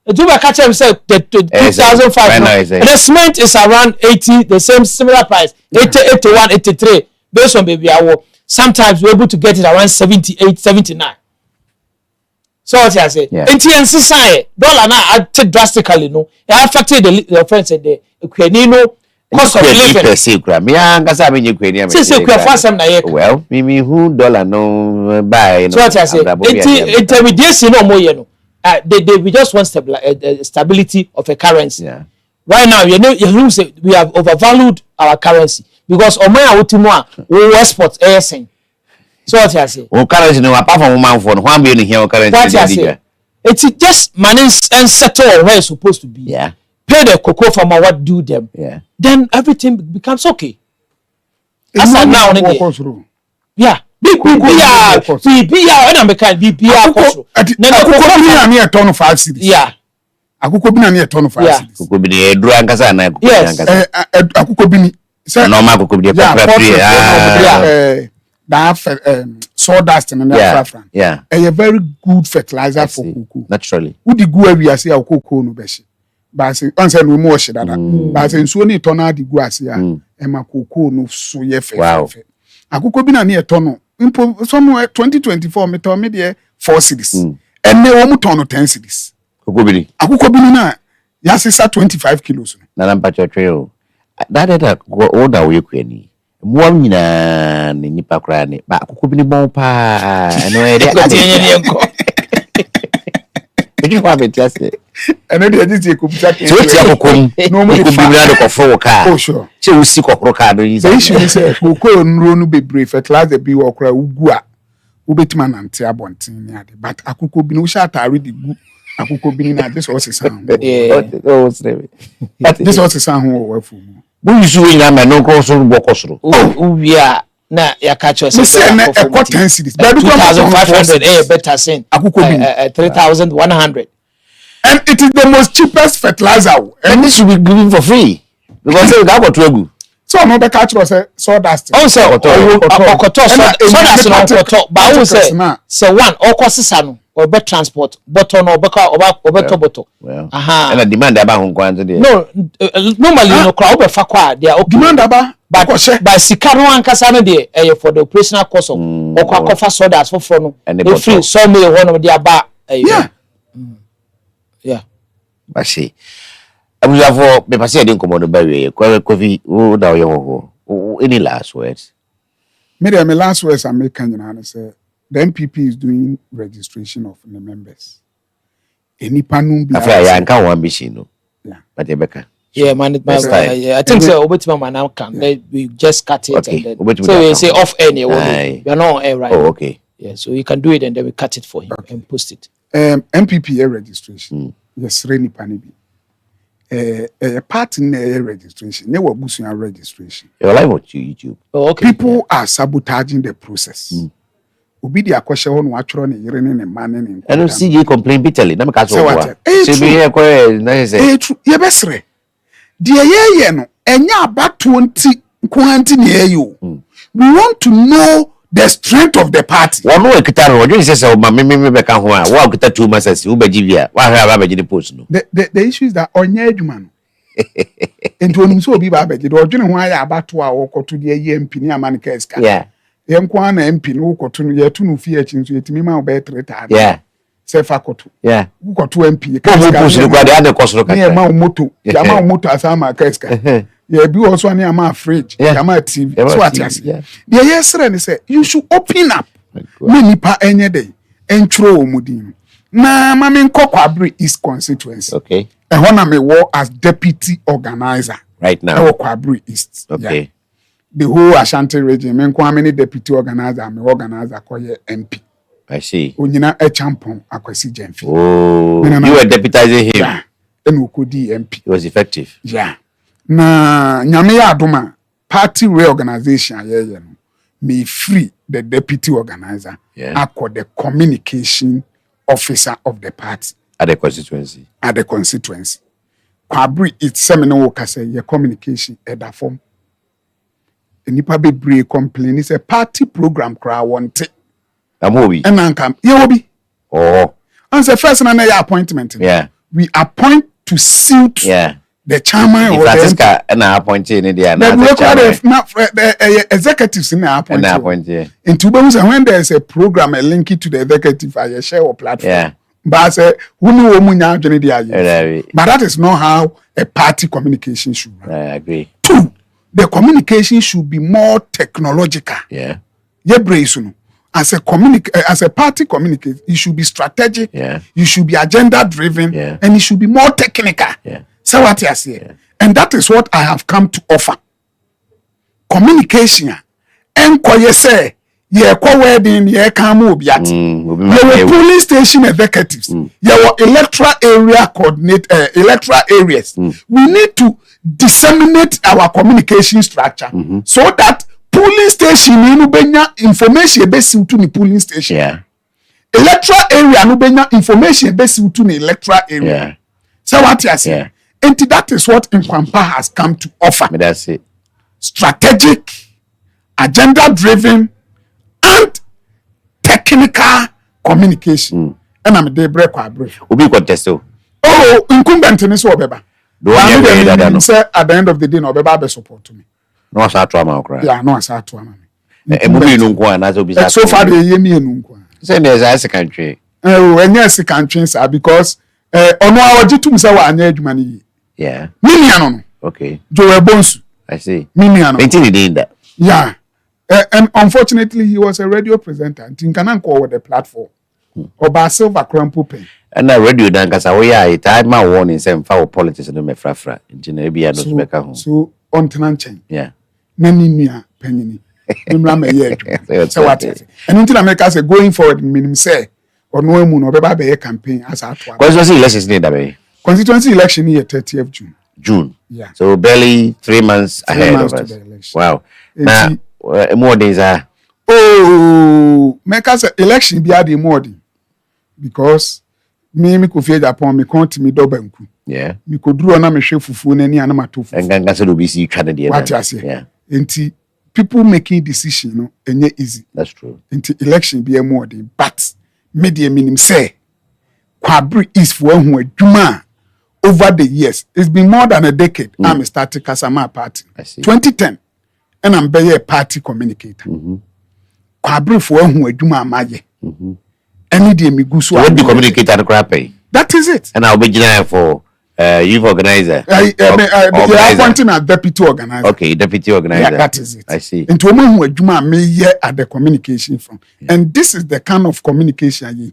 it will catch him say the 2005 and the cement is around 80 the same similar price 80 81 83 based on baby sometimes we're able to get it around 78 79 so what I say NTNC say dollar now acted drastically no it affected the friends and the Ukrainian cost of living me angasa me Ukrainian well me who dollar no buy so what I say intermediate no more you know we just want stability of a currency right now you say we have overvalued our currency because omoya wotimu we export ASN so what I say currency no apart from man for no one be here currency what I say it's just money and settle where it's supposed to be pay the cocoa farmer what do them then everything becomes okay as now BBR and American BBR cost akoko bi na near ton 5 cedis akoko bi na near ton 5 cedis akoko bi e duru ankasa na akoko ankasa akoko bi ni normal akoko bi that sawdust and saffron a very good fertilizer for cocoa naturally udi gu awiase a cocoa no be hye ba se onse no mu o hye dada ba se nsuo ni ton na di gu ase a e ma cocoa no so ye fe akoko bi na near ton somewhere 2024 meter me there 4 cedis and they wo ton 10 cedis akoko bi na ya sisa 25 kilos na mpacho trail that order we kwani mo nyina ni nipa kra ni ba akoko bi ni bon pa no e de enko e kwa betiase eno de diti ekubita ke so ti akoko no mo bi na de kofo ka che usi kokoro ka do yi say koko nro no bebre fertilizer bi wo kra ugu a obetima nante abonten ni ade but akoko bi no sha atare de gu akoko bi ni na this was sound this was sound ho wa fu bu yusu wi na me no ko so bokosoro uwia na ya catch us say na e ko 10 cedis 2500 better sin akoko bi 3100 and it is the most cheapest fertilizer and this should be given for free because they got to egu so no be catch us sawdust also okoto sawdust no okoto ba wo say one okosisa no or be transport bottle no obeto bottle and the demand aba ho kwanze dey no normally no crowd be fa kwa they are okay demand aba by sika no ankasa no dey for the operational cost of okofa sawdust for no they free so me one of the aba bashi abuja for be pase dey nkomo no ba we kwa kofi wo da wo Any last words? Maybe my last words I make and say the MPP is doing registration of the members. Any panum be I can't one machine. Yeah. But Rebecca. Yeah, man. I think so. Obetuma now can. We just cut it Okay. and then, so we say off air. We are not on air right. Oh, okay. Yeah, so you can do it and then we cut it for him and post it. MPP registration. Yes, Reni Panibi. Part in registration. They were boosting our registration. You're live on YouTube. Oh, okay. People are sabotaging the process. Obi di akwahye ho no atworo ne yere ne man ne. I don't see you complain bitterly. Na me ka so Say wa. what? Se bi here kwa na say. True. Ye besre. De ye no enya abato nti kwanti ne ye yo. We want to know the strength of the party. One no ekita no. You say say me be ka ho a. Wa ekita 2 months wo baji bia. Wa hwe aba baji the post no. The issue is that onya adwuma no. Enti onum so obi ba baji. Do odwene ho aya abato a wokoto de ye MP ni amanka eska. Yeah. Yenkwa na MP no wokoto no ye tu no fie achi nso yetimi ma obe 3 Yeah. Se fakoto. Yeah. Wokoto MP. Ko mo post no kwa de ade koso ka. Ne ma moto. Ya ma moto asama ka eska. Yeah, be also an ama fridge, ama TV. So what you say? The yesterday say you should open up. Many pa any day. Entro mudin. Na mama Kwabri is constituency. Okay. And when I'm a war as deputy organizer. Right now. Kwabri East. Okay. Yeah. The whole Ashanti region, men kwa many deputy organizer, me organizer koye MP. I see. Onyina a champion akwasi Jenfi. Oh, you were deputizing him. Yeah. And ukudi MP. It was effective. Yeah. Na nyame ya adoma party reorganization ayeye no may free the deputy organizer akọ the communication officer of the party at the constituency. Kwabri it seminar work say your communication at that form. Nipa bebree complain is a party program kra want Amobi. And ankam ye obi. Oh. And the first na your appointment. Yeah. We appoint to suit the chairman or Francisca and appointed in the executives in the appointed. In two bones, and when there's a program a link to the executive, I share or platform. Yeah. But I say, but that is not how a party communication should be. I agree. 2, the communication should be more technological. Yeah. As a party communicate, it should be strategic. Yeah. You should be agenda driven. Yeah. And it should be more technical. Yeah. So what you say, and that is what I have come to offer. Communication. Enkoye say, ye kwa wedding, ye kamu obiati. Ye polling station executives. Ye electoral area electoral areas. We need to disseminate our communication structure so that polling station no benya information besi to the polling station. Yeah. Electoral area no benya information besi to the electoral area. Yeah. So what you say? And that is what Nkwampa has come to offer. That's it. Strategic, agenda-driven, and technical communication. And I'm the break. Obi contest. Oh, incumbent in this Obeba. Say at the end of the day, no Obeba be support to me. No, sa trauma okra. Yeah, no, sa trauma. So far, the yemi enunkwa. Say there's a country. When yes, countries are because ono awajitum say wa anya adwuma ni. Yeah. Miniano. Okay. Joe Bonsu. I see. Miniano. Maintain it that. Yeah. And unfortunately, he was a radio presenter. Tinkanan call with the platform. Oba Silver Crampo Pen. And I radio dankasa we are it. I my warning say for politics no me frafra. Engineer bi no to make home. So on tenanchen. Yeah. Nani nua penini. Nimra me ye. Say what? And until America say going forward minim say or no emu no beba be campaign as atwa. Constituency elections need that be. Constituency election is 30th June. June. Yeah. So barely 3 months ahead of us. Wow. Now more days are. Oh, make us election be the more because me could fear Japan, me count me dobenku. Yeah. Me could draw na me share fufu na ni anama tofu. And ganga so be see Canada. What you say? Yeah. Enti people making decision no enye easy. That's true. Enti election be more but media minim say Kwabri is for who adwuma over the years. It's been more than a decade. I'm starting Kasama party. I see. 2010 and I'm be a party communicator. Kwabri for who adwuma amaye. Any day me go so what do communicate and crap? That is it. And I'll be general for Youth organizer. You're appointing a deputy organizer. Okay, deputy organizer. Yeah, that is it. I see. And to woman who Juma may hear at the communication from. And this is the kind of communication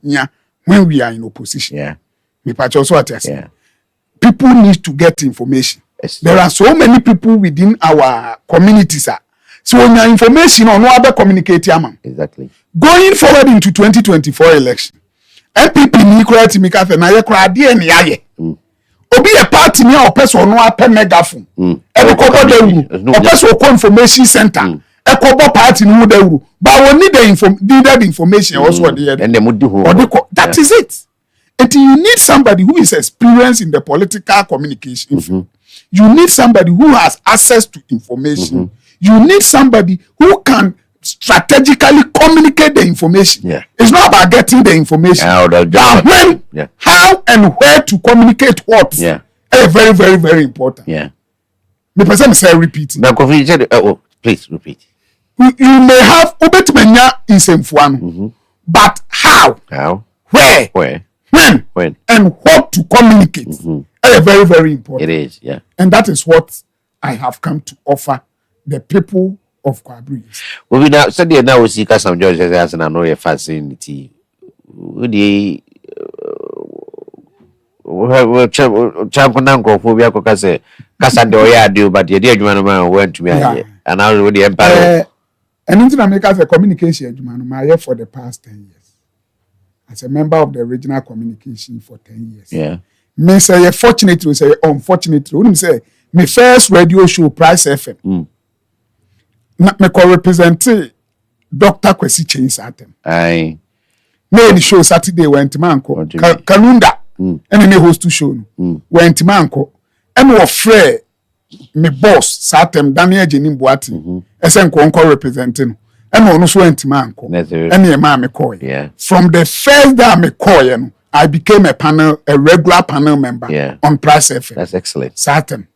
when we are in opposition. Yeah. Me patch also what I say. Yeah. People need to get information. Yes. There are so many people within our communities. So when your information on no other communicate, Exactly. going forward into 2024 election, MPP ni kura ti mi ka fe na ye kura de ni aye. Obi a party ni a person no ape megaphone. E ko bo dawuru. O person ko information center. E ko bo party ni mu dawuru. But we need the needed information also there. And the mudi ho. That is it. And you need somebody who is experienced in the political communication. You need somebody who has access to information. You need somebody who can strategically communicate the information. Yeah. It's not about getting the information. When, how, and where to communicate what. Yeah. Very, very, very important. Yeah. The person say repeating. Please repeat. You may have ubetimenya in but how? How? Where? When? And what to communicate. Very, very important. It is, yeah. And that is what I have come to offer the people of Kwabri. Well, we now said now we see some judges as an annoying facility. Would ye champion for Biaco Cassandoya do, but the dear man went to me and now with the empire. And into America as a communication man for the past 10 years. As a member of the regional communication for 10 years. Yeah. Me say fortunately, say unfortunately. Wouldn't say my first radio show Price FM. Me co represent Dr. Kwasi Mensah. Aye. Me the show Saturday went to Manko. Kalunda. And then host to show. Went to Manko. And we free me boss Satem Daniel Jenim Boati. Esen ko representing. And we also went to Manko. And me ma me call. Yeah. From the first day me call I became a regular panel member on Price FM. That's excellent. Satem.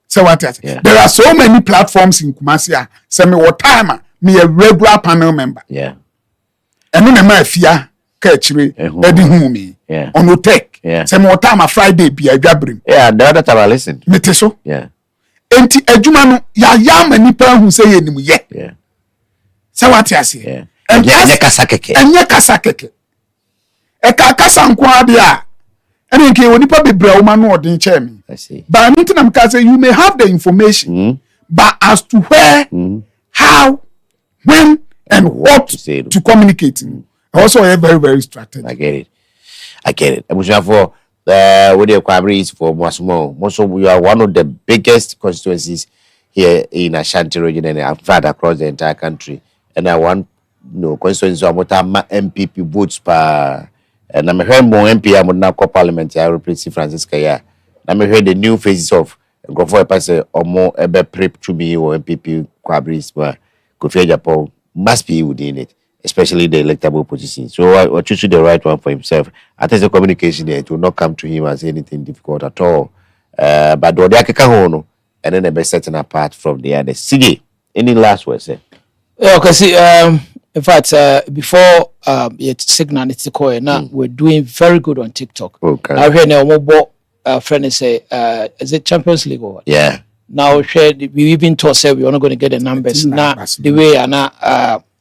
So what? There are so many platforms in Kumasi. Say me what time me a regular panel member. Yeah. And then my fear catchre edi hu me. Yeah. On no tech. Yeah. Say me what time Friday be a jabrim. Yeah, the other time I listened. Me so. Yeah. Enti adwuma no ya many people who say enim ye. Yeah. So what you say? Yeah. And Enye kasa keke. Enye kasa keke. E ka kasa nko ade a. Ene nke onipa bebre o ma no odin che me. I see. But I say you may have the information, but as to where, how, when, and what to communicate. Also, a very, very strategic. I get it. I'm sure for with the Kwabris for Mwasumo. Most of you are one of the biggest constituencies here in Ashanti region and in fact across the entire country. And I want constituency of MPP votes per. And I'm hearing more MP. I'm now co-parliament. I represent Francisca. Yeah. I'm heard the new phases of Grofo Epase or more ebe prep to be or MPP Kwabris, but Kofi Japan must be within it, especially the electable position. So I choose the right one for himself. I think the communication there, it will not come to him as anything difficult at all. But the Akekahono, and then the best setting apart from the other. Sige, any last words, sir? Yeah, because in fact, before Signal it's the coin, now we're doing very good on TikTok. Okay. I heard now mobile friend say, is it Champions League or what? Yeah. Now we even told say we're not going to get the numbers. Now the way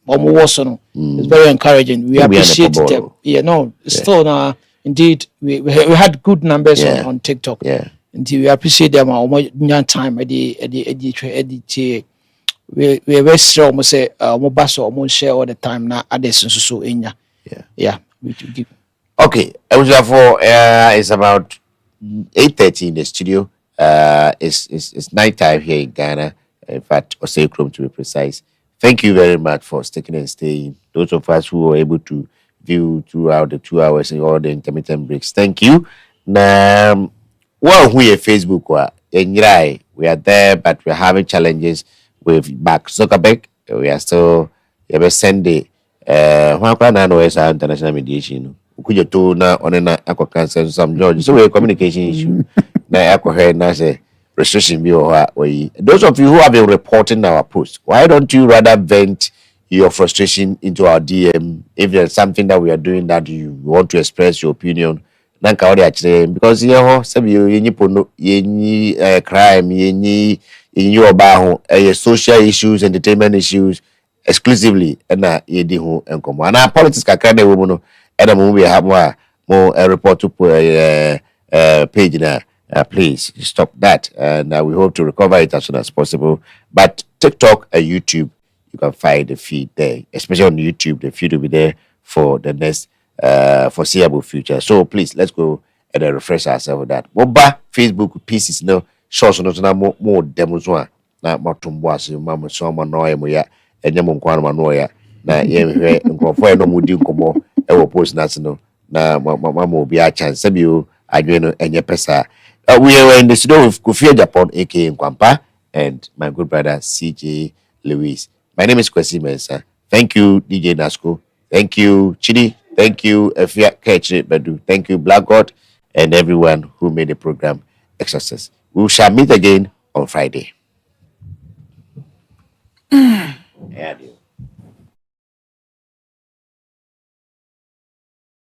it's very encouraging. We appreciate them. Yeah, no, still now indeed we had good numbers on TikTok. Yeah. Until we appreciate them time we very strong almost say bass or share all the time now so in yeah we give. Okay, I was therefore it's about 8:30 in the studio. It's night time here in Ghana. In fact, Osei Chrome to be precise. Thank you very much for sticking and staying. Those of us who were able to view throughout the 2 hours and all the intermittent breaks. Thank you. Now, well, we are Facebook. We are there, but we're having challenges with Mark Zuckerberg. We are still sending international mediation. Kuja to na onena ako cancel some George. So we communication issue. Na ako head na say restriction be or those of you who have been reporting our post, why don't you rather vent your frustration into our DM if there's something that we are doing that you want to express your opinion? nanka ɔde akyerɛ because yɛn hɔ sɛbi yɛnyi pono yɛnyi crime yɛnyi ɔbaa ho ɛyɛ social issues entertainment issues exclusively ɛna yɛdi ho nkɔmɔ ana politics kakra na ɛwɔ mu no ɛna mo bi ha mo a mo report to page na please stop that and we hope to recover it as soon as possible. But TikTok and YouTube, you can find the feed there, especially on YouTube. The feed will be there for the next foreseeable future. So please, let's go and refresh ourselves with that. Moba Facebook pieces no shorts no na more demos one na matumboase mama so ma no ya moya enye mo nkwan ma no ya na ye hwe nkofo no mudi nkomo e wo post na no na mama obi a chance bi o adwe no enye pesa. We were in the studio with Kofi Japan, aka Nkwampa, and my good brother CJ Lewis. My name is Kwasi Mensah. Thank you, DJ Nasco. Thank you, Chidi. Thank you, Efia Kechi Bedu. Thank you, Black God, and everyone who made the program a success. We shall meet again on Friday. Yeah,